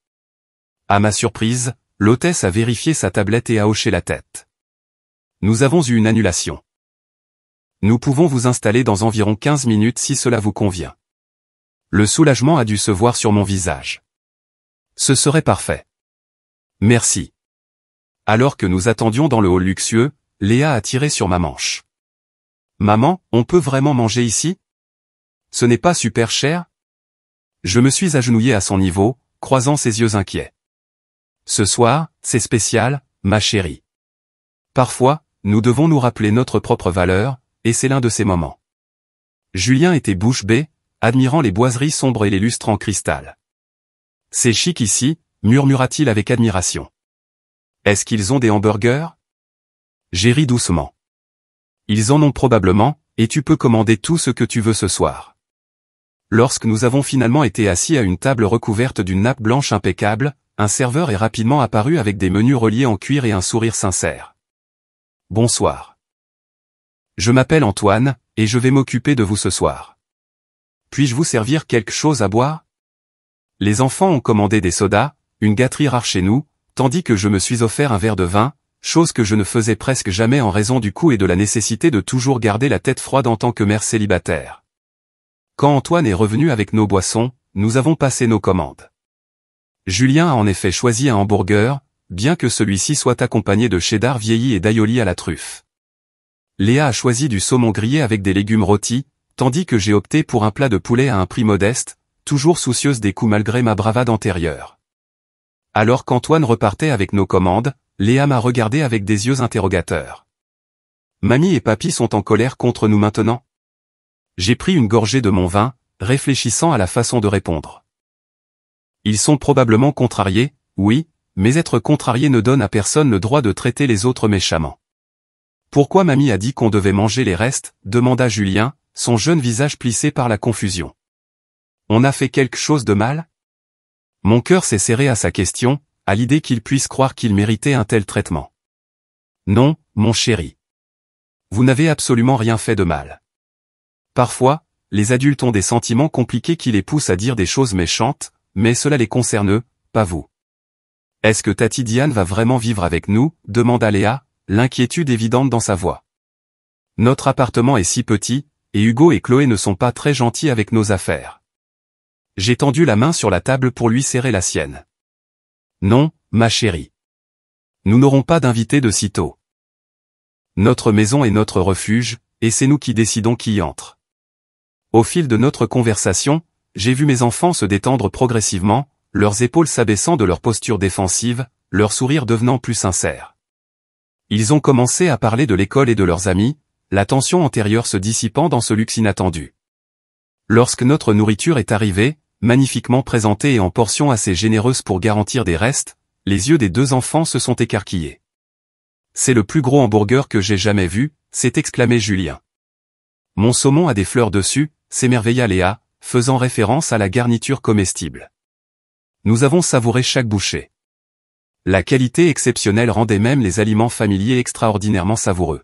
[SPEAKER 1] À ma surprise, l'hôtesse a vérifié sa tablette et a hoché la tête. Nous avons eu une annulation. Nous pouvons vous installer dans environ 15 minutes si cela vous convient. Le soulagement a dû se voir sur mon visage. Ce serait parfait. Merci. Alors que nous attendions dans le hall luxueux, Léa a tiré sur ma manche. Maman, on peut vraiment manger ici? Ce n'est pas super cher? Je me suis agenouillé à son niveau, croisant ses yeux inquiets. Ce soir, c'est spécial, ma chérie. Parfois, nous devons nous rappeler notre propre valeur, et c'est l'un de ces moments. Julien était bouche bée, admirant les boiseries sombres et les lustres en cristal. C'est chic ici, murmura-t-il avec admiration. Est-ce qu'ils ont des hamburgers? J'ai ri doucement. Ils en ont probablement, et tu peux commander tout ce que tu veux ce soir. Lorsque nous avons finalement été assis à une table recouverte d'une nappe blanche impeccable, un serveur est rapidement apparu avec des menus reliés en cuir et un sourire sincère. Bonsoir. Je m'appelle Antoine, et je vais m'occuper de vous ce soir. Puis-je vous servir quelque chose à boire? Les enfants ont commandé des sodas, une gâterie rare chez nous, tandis que je me suis offert un verre de vin, chose que je ne faisais presque jamais en raison du coût et de la nécessité de toujours garder la tête froide en tant que mère célibataire. Quand Antoine est revenu avec nos boissons, nous avons passé nos commandes. Julien a en effet choisi un hamburger, bien que celui-ci soit accompagné de cheddar vieilli et d'aioli à la truffe. Léa a choisi du saumon grillé avec des légumes rôtis, tandis que j'ai opté pour un plat de poulet à un prix modeste, toujours soucieuse des coûts malgré ma bravade antérieure. Alors qu'Antoine repartait avec nos commandes, Léa m'a regardé avec des yeux interrogateurs. Mamie et papy sont en colère contre nous maintenant? J'ai pris une gorgée de mon vin, réfléchissant à la façon de répondre. Ils sont probablement contrariés, oui, mais être contrarié ne donne à personne le droit de traiter les autres méchamment. Pourquoi mamie a dit qu'on devait manger les restes? Demanda Julien, son jeune visage plissé par la confusion. On a fait quelque chose de mal? Mon cœur s'est serré à sa question, à l'idée qu'il puisse croire qu'il méritait un tel traitement. Non, mon chéri. Vous n'avez absolument rien fait de mal. Parfois, les adultes ont des sentiments compliqués qui les poussent à dire des choses méchantes, mais cela les concerne eux, pas vous. Est-ce que Tati Diane va vraiment vivre avec nous? Demanda Léa, l'inquiétude évidente dans sa voix. Notre appartement est si petit, et Hugo et Chloé ne sont pas très gentils avec nos affaires. J'ai tendu la main sur la table pour lui serrer la sienne. Non, ma chérie. Nous n'aurons pas d'invités de sitôt. Notre maison est notre refuge, et c'est nous qui décidons qui y entre. Au fil de notre conversation, j'ai vu mes enfants se détendre progressivement, leurs épaules s'abaissant de leur posture défensive, leur sourire devenant plus sincère. Ils ont commencé à parler de l'école et de leurs amis, la tension antérieure se dissipant dans ce luxe inattendu. Lorsque notre nourriture est arrivée, magnifiquement présentée et en portions assez généreuses pour garantir des restes, les yeux des deux enfants se sont écarquillés. C'est le plus gros hamburger que j'ai jamais vu, s'est exclamé Julien. Mon saumon a des fleurs dessus, s'émerveilla Léa, faisant référence à la garniture comestible. Nous avons savouré chaque bouchée. La qualité exceptionnelle rendait même les aliments familiers extraordinairement savoureux.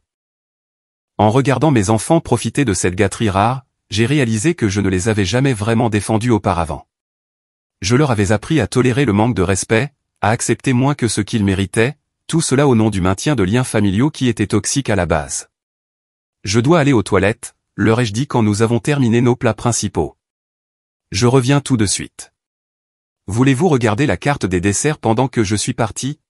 [SPEAKER 1] En regardant mes enfants profiter de cette gâterie rare, j'ai réalisé que je ne les avais jamais vraiment défendus auparavant. Je leur avais appris à tolérer le manque de respect, à accepter moins que ce qu'ils méritaient, tout cela au nom du maintien de liens familiaux qui étaient toxiques à la base. Je dois aller aux toilettes, leur ai-je dit quand nous avons terminé nos plats principaux. Je reviens tout de suite. Voulez-vous regarder la carte des desserts pendant que je suis parti?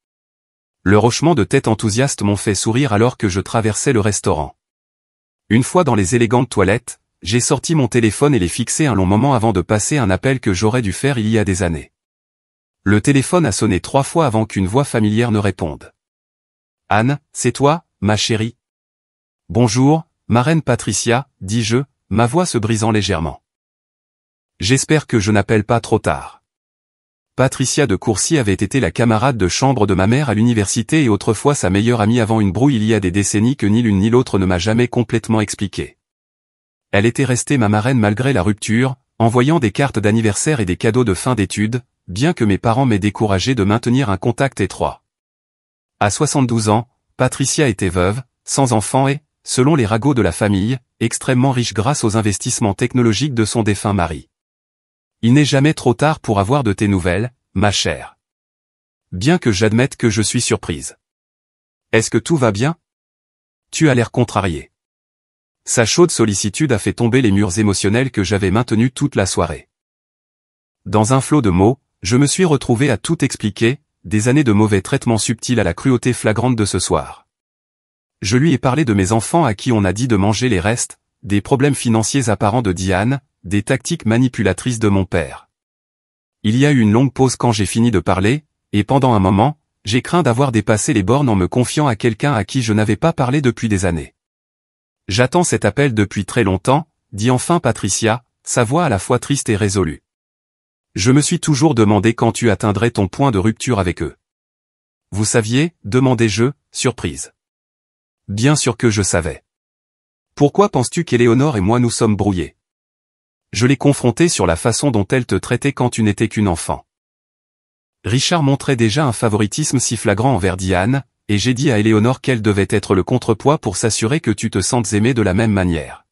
[SPEAKER 1] Le hochement de tête enthousiaste m'ont fait sourire alors que je traversais le restaurant. Une fois dans les élégantes toilettes, j'ai sorti mon téléphone et l'ai fixé un long moment avant de passer un appel que j'aurais dû faire il y a des années. Le téléphone a sonné 3 fois avant qu'une voix familière ne réponde. Anne, c'est toi, ma chérie? Bonjour, marraine Patricia, dis-je, ma voix se brisant légèrement. J'espère que je n'appelle pas trop tard. Patricia de Courcy avait été la camarade de chambre de ma mère à l'université et autrefois sa meilleure amie avant une brouille il y a des décennies que ni l'une ni l'autre ne m'a jamais complètement expliqué. Elle était restée ma marraine malgré la rupture, envoyant des cartes d'anniversaire et des cadeaux de fin d'études, bien que mes parents m'aient découragé de maintenir un contact étroit. À 72 ans, Patricia était veuve, sans enfant et, selon les ragots de la famille, extrêmement riche grâce aux investissements technologiques de son défunt mari. Il n'est jamais trop tard pour avoir de tes nouvelles, ma chère. Bien que j'admette que je suis surprise. Est-ce que tout va bien? Tu as l'air contrarié. Sa chaude sollicitude a fait tomber les murs émotionnels que j'avais maintenus toute la soirée. Dans un flot de mots, je me suis retrouvé à tout expliquer, des années de mauvais traitements subtils à la cruauté flagrante de ce soir. Je lui ai parlé de mes enfants à qui on a dit de manger les restes, des problèmes financiers apparents de Diane, des tactiques manipulatrices de mon père. Il y a eu une longue pause quand j'ai fini de parler, et pendant un moment, j'ai craint d'avoir dépassé les bornes en me confiant à quelqu'un à qui je n'avais pas parlé depuis des années. J'attends cet appel depuis très longtemps, dit enfin Patricia, sa voix à la fois triste et résolue. Je me suis toujours demandé quand tu atteindrais ton point de rupture avec eux. Vous saviez, demandai-je, surprise. Bien sûr que je savais. Pourquoi penses-tu qu'Éléonore et moi nous sommes brouillés? Je l'ai confrontée sur la façon dont elle te traitait quand tu n'étais qu'une enfant. Richard montrait déjà un favoritisme si flagrant envers Diane, et j'ai dit à Éléonore qu'elle devait être le contrepoids pour s'assurer que tu te sentes aimé de la même manière.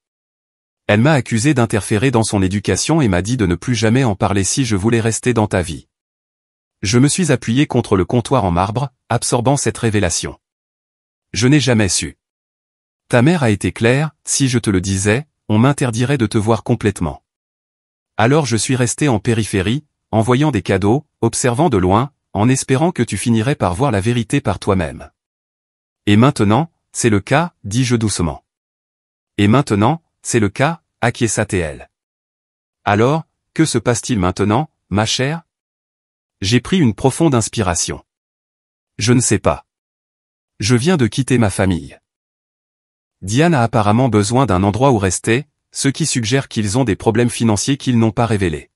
[SPEAKER 1] Elle m'a accusé d'interférer dans son éducation et m'a dit de ne plus jamais en parler si je voulais rester dans ta vie. Je me suis appuyé contre le comptoir en marbre, absorbant cette révélation. Je n'ai jamais su. Ta mère a été claire, si je te le disais, on m'interdirait de te voir complètement. Alors je suis resté en périphérie, envoyant des cadeaux, observant de loin, en espérant que tu finirais par voir la vérité par toi-même. Et maintenant, c'est le cas, dis-je doucement. Et maintenant, c'est le cas, acquiesça-t-elle. Alors, que se passe-t-il maintenant, ma chère? J'ai pris une profonde inspiration. Je ne sais pas. Je viens de quitter ma famille. Diane a apparemment besoin d'un endroit où rester, ce qui suggère qu'ils ont des problèmes financiers qu'ils n'ont pas révélés.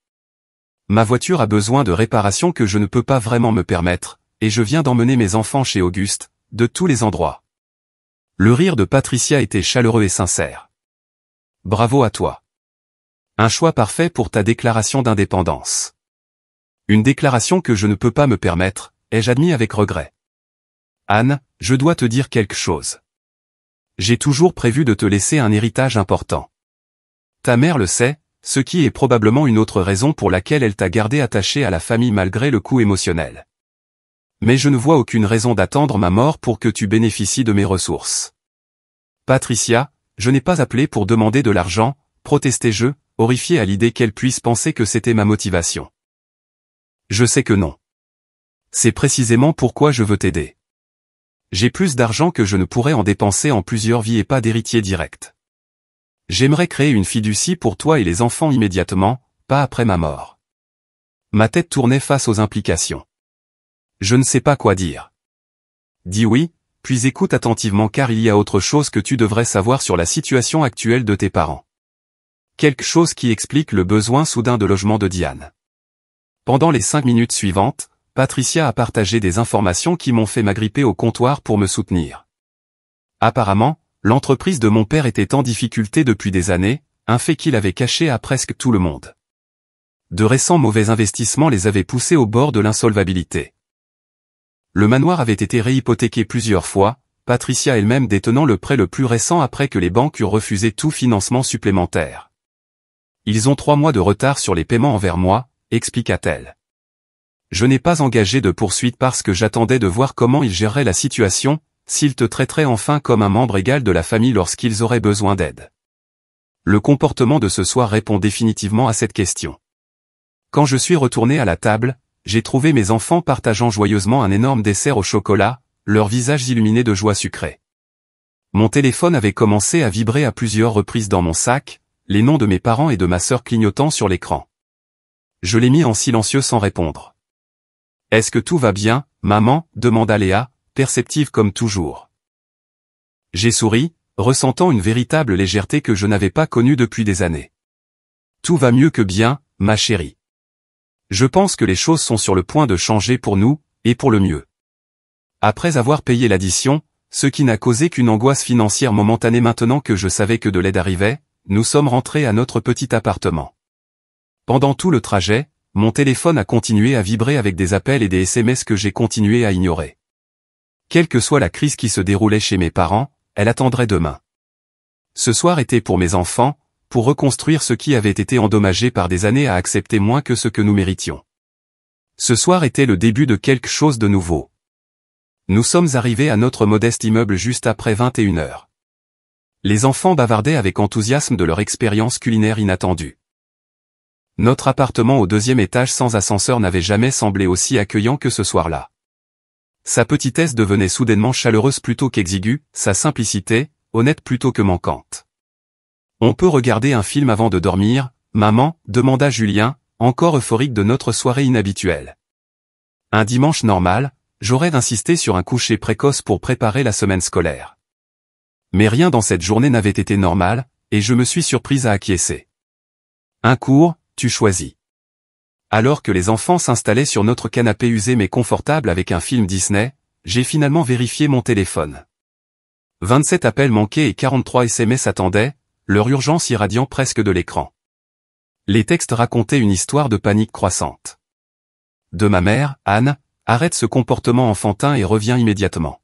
[SPEAKER 1] Ma voiture a besoin de réparations que je ne peux pas vraiment me permettre, et je viens d'emmener mes enfants chez Auguste, de tous les endroits. Le rire de Patricia était chaleureux et sincère. Bravo à toi. Un choix parfait pour ta déclaration d'indépendance. Une déclaration que je ne peux pas me permettre, ai-je admis avec regret. Anne, je dois te dire quelque chose. J'ai toujours prévu de te laisser un héritage important. Ta mère le sait, ce qui est probablement une autre raison pour laquelle elle t'a gardé attaché à la famille malgré le coût émotionnel. Mais je ne vois aucune raison d'attendre ma mort pour que tu bénéficies de mes ressources. Patricia, je n'ai pas appelé pour demander de l'argent, protestai-je, horrifié à l'idée qu'elle puisse penser que c'était ma motivation. Je sais que non. C'est précisément pourquoi je veux t'aider. J'ai plus d'argent que je ne pourrais en dépenser en plusieurs vies et pas d'héritier direct. J'aimerais créer une fiducie pour toi et les enfants immédiatement, pas après ma mort. Ma tête tournait face aux implications. Je ne sais pas quoi dire. Dis oui, puis écoute attentivement car il y a autre chose que tu devrais savoir sur la situation actuelle de tes parents. Quelque chose qui explique le besoin soudain de logement de Diane. Pendant les 5 minutes suivantes, Patricia a partagé des informations qui m'ont fait m'agripper au comptoir pour me soutenir. Apparemment, l'entreprise de mon père était en difficulté depuis des années, un fait qu'il avait caché à presque tout le monde. De récents mauvais investissements les avaient poussés au bord de l'insolvabilité. Le manoir avait été réhypothéqué plusieurs fois, Patricia elle-même détenant le prêt le plus récent après que les banques eurent refusé tout financement supplémentaire. Ils ont 3 mois de retard sur les paiements envers moi, expliqua-t-elle. Je n'ai pas engagé de poursuite parce que j'attendais de voir comment ils géreraient la situation, s'ils te traiteraient enfin comme un membre égal de la famille lorsqu'ils auraient besoin d'aide. Le comportement de ce soir répond définitivement à cette question. Quand je suis retourné à la table, j'ai trouvé mes enfants partageant joyeusement un énorme dessert au chocolat, leurs visages illuminés de joie sucrée. Mon téléphone avait commencé à vibrer à plusieurs reprises dans mon sac, les noms de mes parents et de ma sœur clignotant sur l'écran. Je l'ai mis en silencieux sans répondre. « Est-ce que tout va bien, maman ?» demanda Léa, perceptive comme toujours. J'ai souri, ressentant une véritable légèreté que je n'avais pas connue depuis des années. « Tout va mieux que bien, ma chérie. Je pense que les choses sont sur le point de changer pour nous, et pour le mieux. » Après avoir payé l'addition, ce qui n'a causé qu'une angoisse financière momentanée maintenant que je savais que de l'aide arrivait, nous sommes rentrés à notre petit appartement. Pendant tout le trajet, mon téléphone a continué à vibrer avec des appels et des SMS que j'ai continué à ignorer. Quelle que soit la crise qui se déroulait chez mes parents, elle attendrait demain. Ce soir était pour mes enfants, pour reconstruire ce qui avait été endommagé par des années à accepter moins que ce que nous méritions. Ce soir était le début de quelque chose de nouveau. Nous sommes arrivés à notre modeste immeuble juste après 21 heures. Les enfants bavardaient avec enthousiasme de leur expérience culinaire inattendue. Notre appartement au 2e étage sans ascenseur n'avait jamais semblé aussi accueillant que ce soir-là. Sa petitesse devenait soudainement chaleureuse plutôt qu'exiguë, sa simplicité, honnête plutôt que manquante. « On peut regarder un film avant de dormir, maman ?» demanda Julien, encore euphorique de notre soirée inhabituelle. Un dimanche normal, j'aurais insisté sur un coucher précoce pour préparer la semaine scolaire. Mais rien dans cette journée n'avait été normal, et je me suis surprise à acquiescer. Un cours, tu choisis. Alors que les enfants s'installaient sur notre canapé usé mais confortable avec un film Disney, j'ai finalement vérifié mon téléphone. 27 appels manqués et 43 SMS attendaient, leur urgence irradiant presque de l'écran. Les textes racontaient une histoire de panique croissante. De ma mère, Anne, arrête ce comportement enfantin et reviens immédiatement.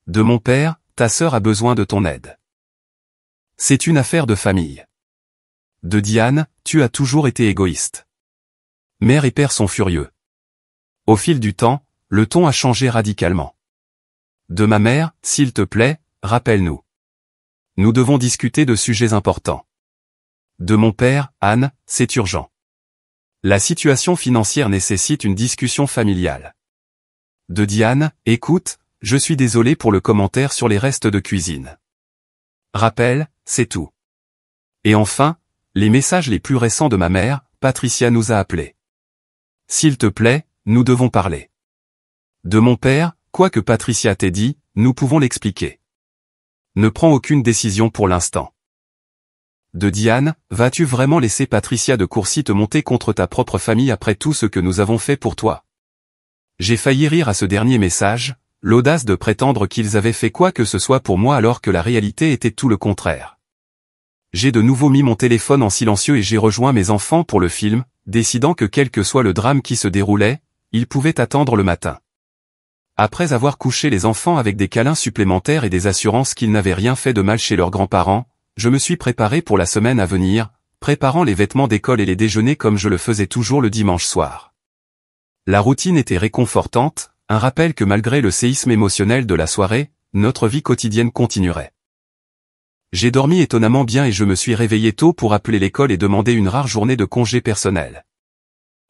[SPEAKER 1] De mon père, ta sœur a besoin de ton aide. C'est une affaire de famille. De Diane, tu as toujours été égoïste. Mère et père sont furieux. Au fil du temps, le ton a changé radicalement. De ma mère, s'il te plaît, rappelle-nous. Nous devons discuter de sujets importants. De mon père, Anne, c'est urgent. La situation financière nécessite une discussion familiale. De Diane, écoute, je suis désolé pour le commentaire sur les restes de cuisine. Rappel, c'est tout. Et enfin, les messages les plus récents de ma mère, Patricia nous a appelés. S'il te plaît, nous devons parler. De mon père, quoi que Patricia t'ait dit, nous pouvons l'expliquer. Ne prends aucune décision pour l'instant. De Diane, vas-tu vraiment laisser Patricia de Courcy te monter contre ta propre famille après tout ce que nous avons fait pour toi? J'ai failli rire à ce dernier message, l'audace de prétendre qu'ils avaient fait quoi que ce soit pour moi alors que la réalité était tout le contraire. J'ai de nouveau mis mon téléphone en silencieux et j'ai rejoint mes enfants pour le film, décidant que quel que soit le drame qui se déroulait, ils pouvaient attendre le matin. Après avoir couché les enfants avec des câlins supplémentaires et des assurances qu'ils n'avaient rien fait de mal chez leurs grands-parents, je me suis préparé pour la semaine à venir, préparant les vêtements d'école et les déjeuners comme je le faisais toujours le dimanche soir. La routine était réconfortante, un rappel que malgré le séisme émotionnel de la soirée, notre vie quotidienne continuerait. J'ai dormi étonnamment bien et je me suis réveillé tôt pour appeler l'école et demander une rare journée de congé personnel.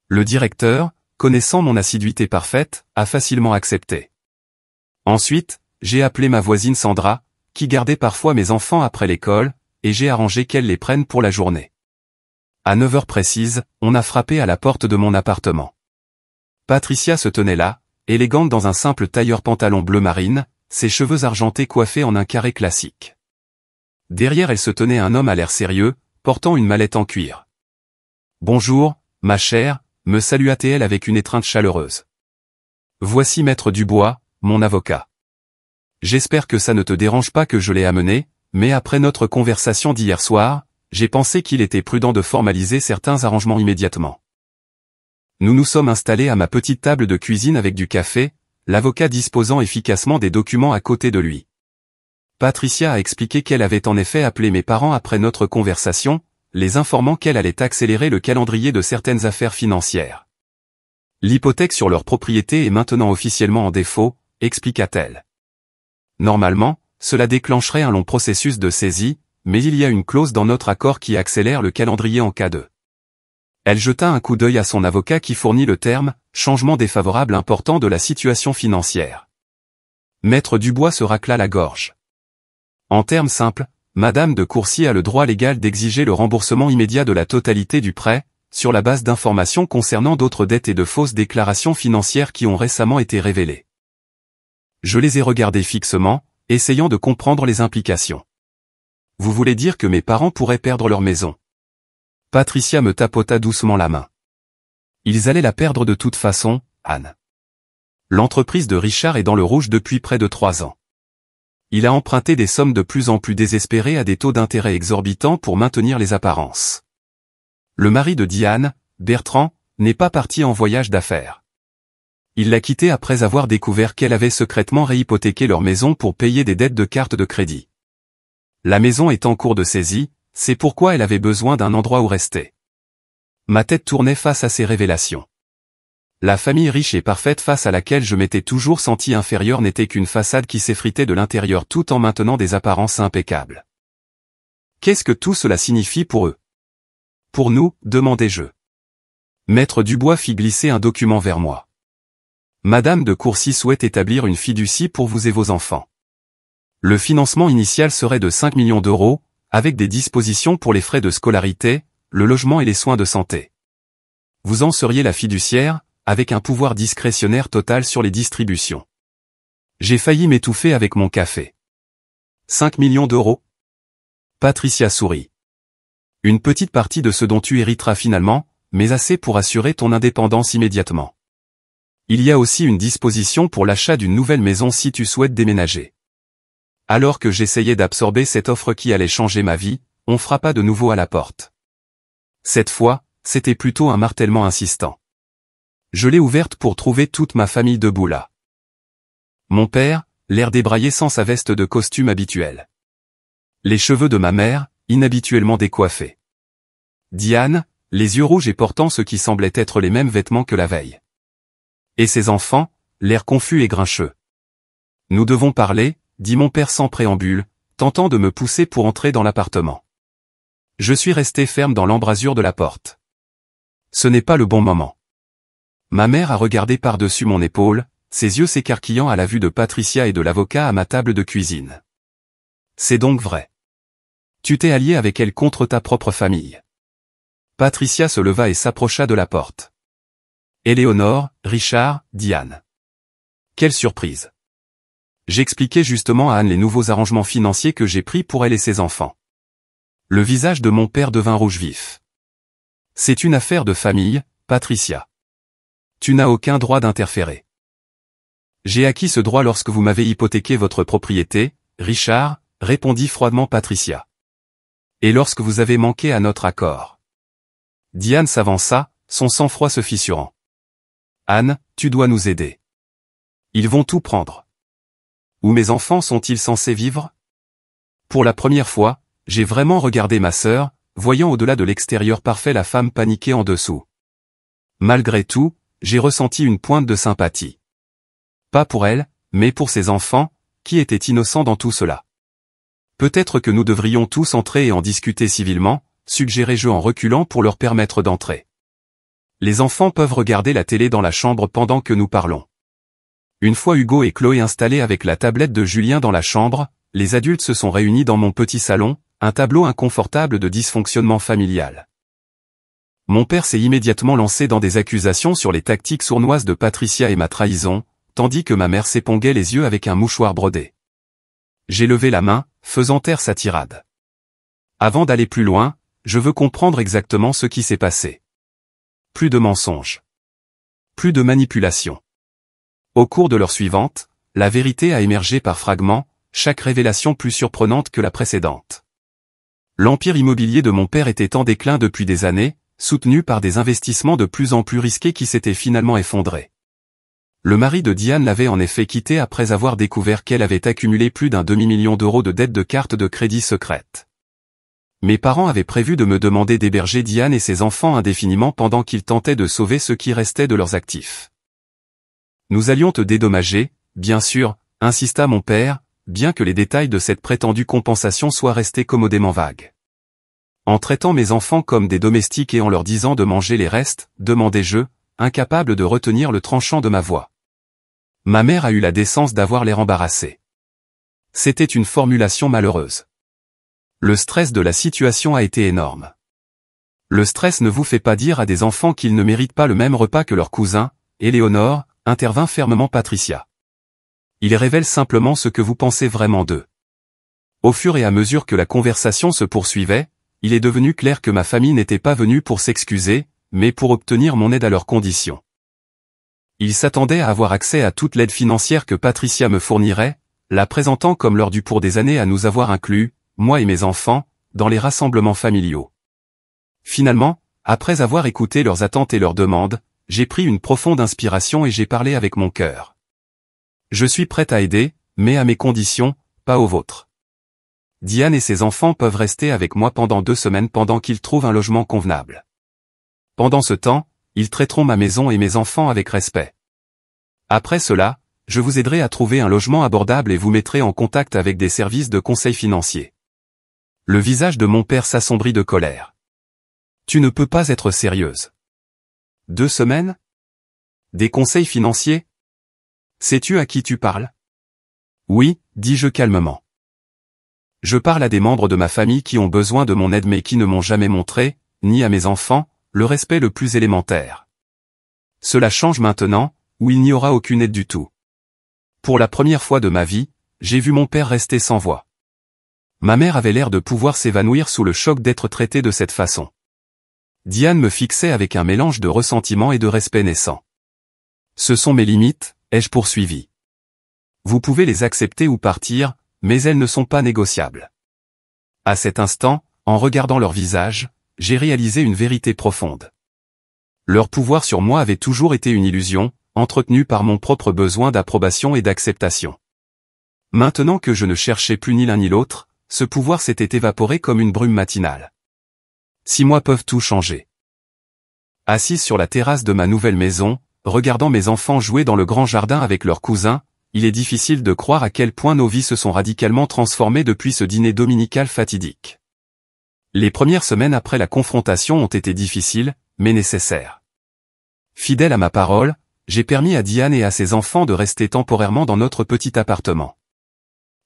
[SPEAKER 1] Le directeur, connaissant mon assiduité parfaite, a facilement accepté. Ensuite, j'ai appelé ma voisine Sandra, qui gardait parfois mes enfants après l'école, et j'ai arrangé qu'elle les prenne pour la journée. À 9 heures précises, on a frappé à la porte de mon appartement. Patricia se tenait là, élégante dans un simple tailleur pantalon bleu marine, ses cheveux argentés coiffés en un carré classique. Derrière elle se tenait un homme à l'air sérieux, portant une mallette en cuir. « Bonjour, ma chère », me salua-t-elle avec une étreinte chaleureuse. « Voici Maître Dubois, mon avocat. J'espère que ça ne te dérange pas que je l'ai amené, mais après notre conversation d'hier soir, j'ai pensé qu'il était prudent de formaliser certains arrangements immédiatement. » Nous nous sommes installés à ma petite table de cuisine avec du café, l'avocat disposant efficacement des documents à côté de lui. Patricia a expliqué qu'elle avait en effet appelé mes parents après notre conversation, les informant qu'elle allait accélérer le calendrier de certaines affaires financières. L'hypothèque sur leur propriété est maintenant officiellement en défaut, expliqua-t-elle. Normalement, cela déclencherait un long processus de saisie, mais il y a une clause dans notre accord qui accélère le calendrier en cas de. Elle jeta un coup d'œil à son avocat qui fournit le terme « changement défavorable important de la situation financière ». Maître Dubois se racla la gorge. En termes simples, Madame de Courcy a le droit légal d'exiger le remboursement immédiat de la totalité du prêt, sur la base d'informations concernant d'autres dettes et de fausses déclarations financières qui ont récemment été révélées. Je les ai regardés fixement, essayant de comprendre les implications. Vous voulez dire que mes parents pourraient perdre leur maison? Patricia me tapota doucement la main. Ils allaient la perdre de toute façon, Anne. L'entreprise de Richard est dans le rouge depuis près de 3 ans. Il a emprunté des sommes de plus en plus désespérées à des taux d'intérêt exorbitants pour maintenir les apparences. Le mari de Diane, Bertrand, n'est pas parti en voyage d'affaires. Il l'a quittée après avoir découvert qu'elle avait secrètement réhypothéqué leur maison pour payer des dettes de carte de crédit. La maison est en cours de saisie, c'est pourquoi elle avait besoin d'un endroit où rester. Ma tête tournait face à ces révélations. La famille riche et parfaite face à laquelle je m'étais toujours senti inférieur n'était qu'une façade qui s'effritait de l'intérieur tout en maintenant des apparences impeccables. Qu'est-ce que tout cela signifie pour eux? Pour nous, demandai-je. Maître Dubois fit glisser un document vers moi. Madame de Courcy souhaite établir une fiducie pour vous et vos enfants. Le financement initial serait de 5 millions d'euros, avec des dispositions pour les frais de scolarité, le logement et les soins de santé. Vous en seriez la fiduciaire, avec un pouvoir discrétionnaire total sur les distributions. J'ai failli m'étouffer avec mon café. 5 millions d'euros? Patricia sourit. Une petite partie de ce dont tu hériteras finalement, mais assez pour assurer ton indépendance immédiatement. Il y a aussi une disposition pour l'achat d'une nouvelle maison si tu souhaites déménager. Alors que j'essayais d'absorber cette offre qui allait changer ma vie, on frappa de nouveau à la porte. Cette fois, c'était plutôt un martèlement insistant. Je l'ai ouverte pour trouver toute ma famille debout là. Mon père, l'air débraillé sans sa veste de costume habituelle. Les cheveux de ma mère, inhabituellement décoiffés. Diane, les yeux rouges et portant ce qui semblait être les mêmes vêtements que la veille. Et ses enfants, l'air confus et grincheux. Nous devons parler, dit mon père sans préambule, tentant de me pousser pour entrer dans l'appartement. Je suis resté ferme dans l'embrasure de la porte. Ce n'est pas le bon moment. Ma mère a regardé par-dessus mon épaule, ses yeux s'écarquillant à la vue de Patricia et de l'avocat à ma table de cuisine. C'est donc vrai. Tu t'es allié avec elle contre ta propre famille. Patricia se leva et s'approcha de la porte. Éléonore, Richard, Diane. Quelle surprise. J'expliquais justement à Anne les nouveaux arrangements financiers que j'ai pris pour elle et ses enfants. Le visage de mon père devint rouge vif. C'est une affaire de famille, Patricia. Tu n'as aucun droit d'interférer. J'ai acquis ce droit lorsque vous m'avez hypothéqué votre propriété, Richard, répondit froidement Patricia. Et lorsque vous avez manqué à notre accord. Diane s'avança, son sang-froid se fissurant. Anne, tu dois nous aider. Ils vont tout prendre. Où mes enfants sont-ils censés vivre? Pour la première fois, j'ai vraiment regardé ma sœur, voyant au-delà de l'extérieur parfait la femme paniquée en dessous. Malgré tout, j'ai ressenti une pointe de sympathie. Pas pour elle, mais pour ses enfants, qui étaient innocents dans tout cela. Peut-être que nous devrions tous entrer et en discuter civilement, suggérai-je en reculant pour leur permettre d'entrer. Les enfants peuvent regarder la télé dans la chambre pendant que nous parlons. Une fois Hugo et Chloé installés avec la tablette de Julien dans la chambre, les adultes se sont réunis dans mon petit salon, un tableau inconfortable de dysfonctionnement familial. Mon père s'est immédiatement lancé dans des accusations sur les tactiques sournoises de Patricia et ma trahison, tandis que ma mère s'éponguait les yeux avec un mouchoir brodé. J'ai levé la main, faisant taire sa tirade. Avant d'aller plus loin, je veux comprendre exactement ce qui s'est passé. Plus de mensonges. Plus de manipulation. Au cours de l'heure suivante, la vérité a émergé par fragments, chaque révélation plus surprenante que la précédente. L'empire immobilier de mon père était en déclin depuis des années, soutenu par des investissements de plus en plus risqués qui s'étaient finalement effondrés. Le mari de Diane l'avait en effet quitté après avoir découvert qu'elle avait accumulé plus d'un demi-million d'euros de dettes de cartes de crédit secrètes. Mes parents avaient prévu de me demander d'héberger Diane et ses enfants indéfiniment pendant qu'ils tentaient de sauver ce qui restait de leurs actifs. Nous allions te dédommager, bien sûr, insista mon père, bien que les détails de cette prétendue compensation soient restés commodément vagues. En traitant mes enfants comme des domestiques et en leur disant de manger les restes, demandai-je, incapable de retenir le tranchant de ma voix. Ma mère a eu la décence d'avoir l'air embarrassée. C'était une formulation malheureuse. Le stress de la situation a été énorme. Le stress ne vous fait pas dire à des enfants qu'ils ne méritent pas le même repas que leurs cousins, Éléonore, intervint fermement Patricia. Il révèle simplement ce que vous pensez vraiment d'eux. Au fur et à mesure que la conversation se poursuivait, il est devenu clair que ma famille n'était pas venue pour s'excuser, mais pour obtenir mon aide à leurs conditions. Ils s'attendaient à avoir accès à toute l'aide financière que Patricia me fournirait, la présentant comme leur dû pour des années à nous avoir inclus, moi et mes enfants, dans les rassemblements familiaux. Finalement, après avoir écouté leurs attentes et leurs demandes, j'ai pris une profonde inspiration et j'ai parlé avec mon cœur. Je suis prête à aider, mais à mes conditions, pas aux vôtres. Diane et ses enfants peuvent rester avec moi pendant 2 semaines pendant qu'ils trouvent un logement convenable. Pendant ce temps, ils traiteront ma maison et mes enfants avec respect. Après cela, je vous aiderai à trouver un logement abordable et vous mettrai en contact avec des services de conseil financier. Le visage de mon père s'assombrit de colère. Tu ne peux pas être sérieuse. 2 semaines? Des conseils financiers? Sais-tu à qui tu parles? Oui, dis-je calmement. Je parle à des membres de ma famille qui ont besoin de mon aide mais qui ne m'ont jamais montré, ni à mes enfants, le respect le plus élémentaire. Cela change maintenant, où il n'y aura aucune aide du tout. Pour la première fois de ma vie, j'ai vu mon père rester sans voix. Ma mère avait l'air de pouvoir s'évanouir sous le choc d'être traitée de cette façon. Diane me fixait avec un mélange de ressentiment et de respect naissant. Ce sont mes limites, ai-je poursuivi. Vous pouvez les accepter ou partir, mais elles ne sont pas négociables. À cet instant, en regardant leur visage, j'ai réalisé une vérité profonde. Leur pouvoir sur moi avait toujours été une illusion, entretenue par mon propre besoin d'approbation et d'acceptation. Maintenant que je ne cherchais plus ni l'un ni l'autre, ce pouvoir s'était évaporé comme une brume matinale. 6 mois peuvent tout changer. Assise sur la terrasse de ma nouvelle maison, regardant mes enfants jouer dans le grand jardin avec leurs cousins, il est difficile de croire à quel point nos vies se sont radicalement transformées depuis ce dîner dominical fatidique. Les premières semaines après la confrontation ont été difficiles, mais nécessaires. Fidèle à ma parole, j'ai permis à Diane et à ses enfants de rester temporairement dans notre petit appartement.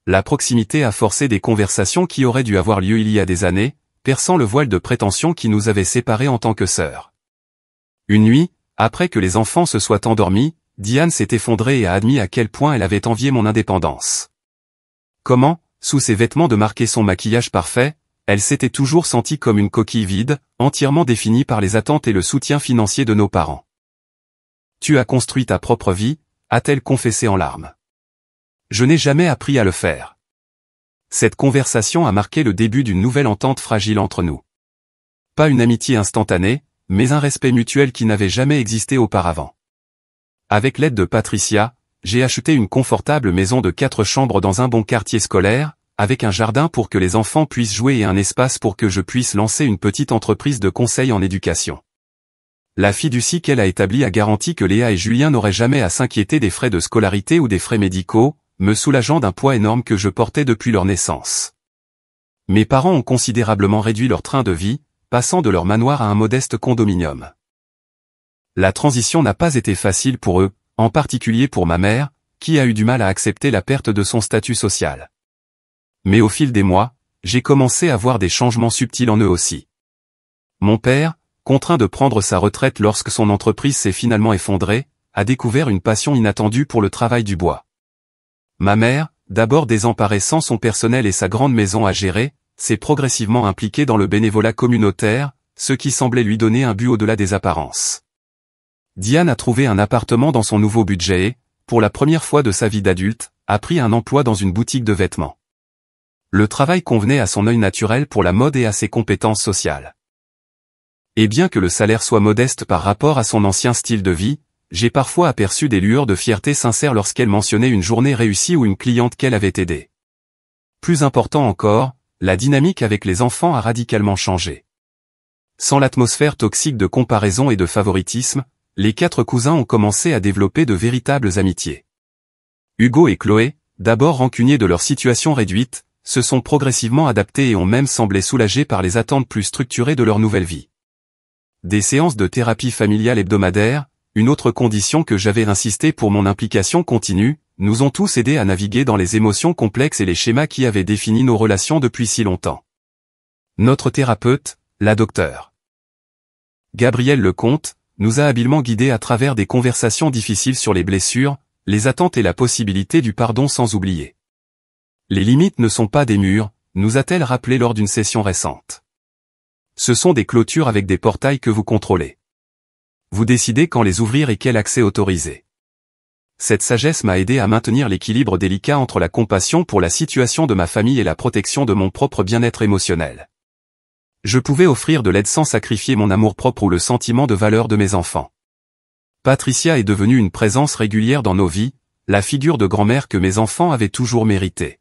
[SPEAKER 1] La proximité a forcé des conversations qui auraient dû avoir lieu il y a des années, perçant le voile de prétention qui nous avait séparés en tant que sœurs. Une nuit, après que les enfants se soient endormis, Diane s'est effondrée et a admis à quel point elle avait envié mon indépendance. Comment, sous ses vêtements de marquer son maquillage parfait, elle s'était toujours sentie comme une coquille vide, entièrement définie par les attentes et le soutien financier de nos parents. Tu as construit ta propre vie, a-t-elle confessé en larmes. Je n'ai jamais appris à le faire. Cette conversation a marqué le début d'une nouvelle entente fragile entre nous. Pas une amitié instantanée, mais un respect mutuel qui n'avait jamais existé auparavant. Avec l'aide de Patricia, j'ai acheté une confortable maison de 4 chambres dans un bon quartier scolaire, avec un jardin pour que les enfants puissent jouer et un espace pour que je puisse lancer une petite entreprise de conseil en éducation. La fiducie qu'elle a établie a garanti que Léa et Julien n'auraient jamais à s'inquiéter des frais de scolarité ou des frais médicaux, me soulageant d'un poids énorme que je portais depuis leur naissance. Mes parents ont considérablement réduit leur train de vie, passant de leur manoir à un modeste condominium. La transition n'a pas été facile pour eux, en particulier pour ma mère, qui a eu du mal à accepter la perte de son statut social. Mais au fil des mois, j'ai commencé à voir des changements subtils en eux aussi. Mon père, contraint de prendre sa retraite lorsque son entreprise s'est finalement effondrée, a découvert une passion inattendue pour le travail du bois. Ma mère, d'abord désemparée sans son personnel et sa grande maison à gérer, s'est progressivement impliquée dans le bénévolat communautaire, ce qui semblait lui donner un but au-delà des apparences. Diane a trouvé un appartement dans son nouveau budget et, pour la première fois de sa vie d'adulte, a pris un emploi dans une boutique de vêtements. Le travail convenait à son œil naturel pour la mode et à ses compétences sociales. Et bien que le salaire soit modeste par rapport à son ancien style de vie, j'ai parfois aperçu des lueurs de fierté sincère lorsqu'elle mentionnait une journée réussie ou une cliente qu'elle avait aidée. Plus important encore, la dynamique avec les enfants a radicalement changé. Sans l'atmosphère toxique de comparaison et de favoritisme, les 4 cousins ont commencé à développer de véritables amitiés. Hugo et Chloé, d'abord rancuniers de leur situation réduite, se sont progressivement adaptés et ont même semblé soulagés par les attentes plus structurées de leur nouvelle vie. Des séances de thérapie familiale hebdomadaires, une autre condition que j'avais insisté pour mon implication continue, nous ont tous aidés à naviguer dans les émotions complexes et les schémas qui avaient défini nos relations depuis si longtemps. Notre thérapeute, la docteure Gabrielle Lecomte, nous a habilement guidés à travers des conversations difficiles sur les blessures, les attentes et la possibilité du pardon sans oublier. Les limites ne sont pas des murs, nous a-t-elle rappelé lors d'une session récente. Ce sont des clôtures avec des portails que vous contrôlez. Vous décidez quand les ouvrir et quel accès autoriser. Cette sagesse m'a aidé à maintenir l'équilibre délicat entre la compassion pour la situation de ma famille et la protection de mon propre bien-être émotionnel. Je pouvais offrir de l'aide sans sacrifier mon amour-propre ou le sentiment de valeur de mes enfants. Patricia est devenue une présence régulière dans nos vies, la figure de grand-mère que mes enfants avaient toujours méritée.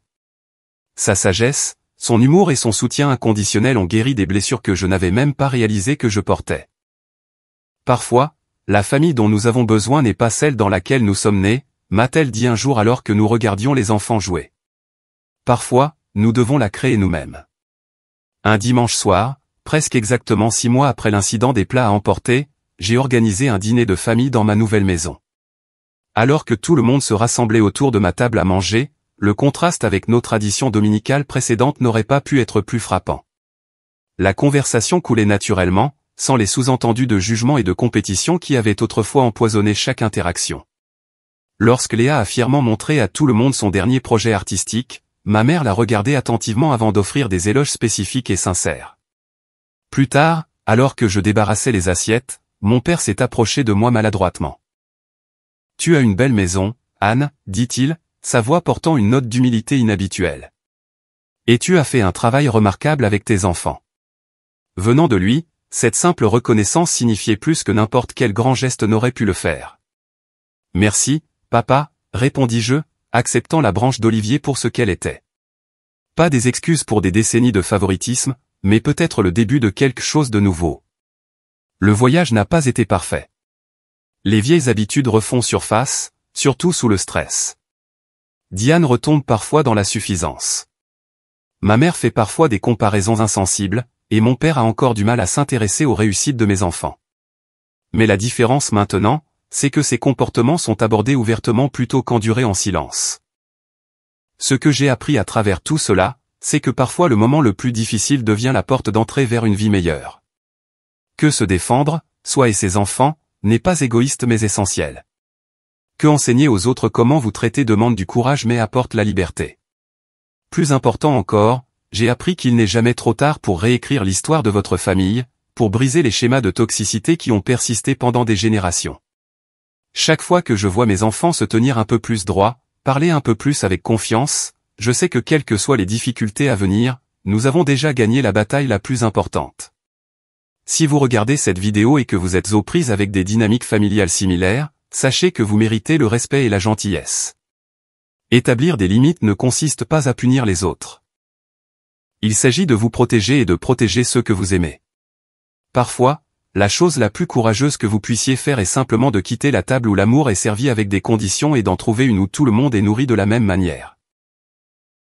[SPEAKER 1] Sa sagesse, son humour et son soutien inconditionnel ont guéri des blessures que je n'avais même pas réalisées que je portais. Parfois, la famille dont nous avons besoin n'est pas celle dans laquelle nous sommes nés, m'a-t-elle dit un jour alors que nous regardions les enfants jouer. Parfois, nous devons la créer nous-mêmes. Un dimanche soir, presque exactement 6 mois après l'incident des plats à emporter, j'ai organisé un dîner de famille dans ma nouvelle maison. Alors que tout le monde se rassemblait autour de ma table à manger, le contraste avec nos traditions dominicales précédentes n'aurait pas pu être plus frappant. La conversation coulait naturellement, sans les sous-entendus de jugement et de compétition qui avaient autrefois empoisonné chaque interaction. Lorsque Léa a fièrement montré à tout le monde son dernier projet artistique, ma mère l'a regardé attentivement avant d'offrir des éloges spécifiques et sincères. Plus tard, alors que je débarrassais les assiettes, mon père s'est approché de moi maladroitement. « Tu as une belle maison, Anne, dit-il, sa voix portant une note d'humilité inhabituelle. Et tu as fait un travail remarquable avec tes enfants. » Venant de lui, cette simple reconnaissance signifiait plus que n'importe quel grand geste n'aurait pu le faire. « Merci, papa, répondis-je, acceptant la branche d'olivier pour ce qu'elle était. Pas des excuses pour des décennies de favoritisme, mais peut-être le début de quelque chose de nouveau. Le voyage n'a pas été parfait. Les vieilles habitudes refont surface, surtout sous le stress. Diane retombe parfois dans la suffisance. Ma mère fait parfois des comparaisons insensibles, et mon père a encore du mal à s'intéresser aux réussites de mes enfants. Mais la différence maintenant, c'est que ces comportements sont abordés ouvertement plutôt qu'endurés en silence. Ce que j'ai appris à travers tout cela, c'est que parfois le moment le plus difficile devient la porte d'entrée vers une vie meilleure. Que se défendre, soi et ses enfants, n'est pas égoïste mais essentiel. Que enseigner aux autres comment vous traiter demande du courage mais apporte la liberté. Plus important encore, j'ai appris qu'il n'est jamais trop tard pour réécrire l'histoire de votre famille, pour briser les schémas de toxicité qui ont persisté pendant des générations. Chaque fois que je vois mes enfants se tenir un peu plus droit, parler un peu plus avec confiance, je sais que quelles que soient les difficultés à venir, nous avons déjà gagné la bataille la plus importante. Si vous regardez cette vidéo et que vous êtes aux prises avec des dynamiques familiales similaires, sachez que vous méritez le respect et la gentillesse. Établir des limites ne consiste pas à punir les autres. Il s'agit de vous protéger et de protéger ceux que vous aimez. Parfois, la chose la plus courageuse que vous puissiez faire est simplement de quitter la table où l'amour est servi avec des conditions et d'en trouver une où tout le monde est nourri de la même manière.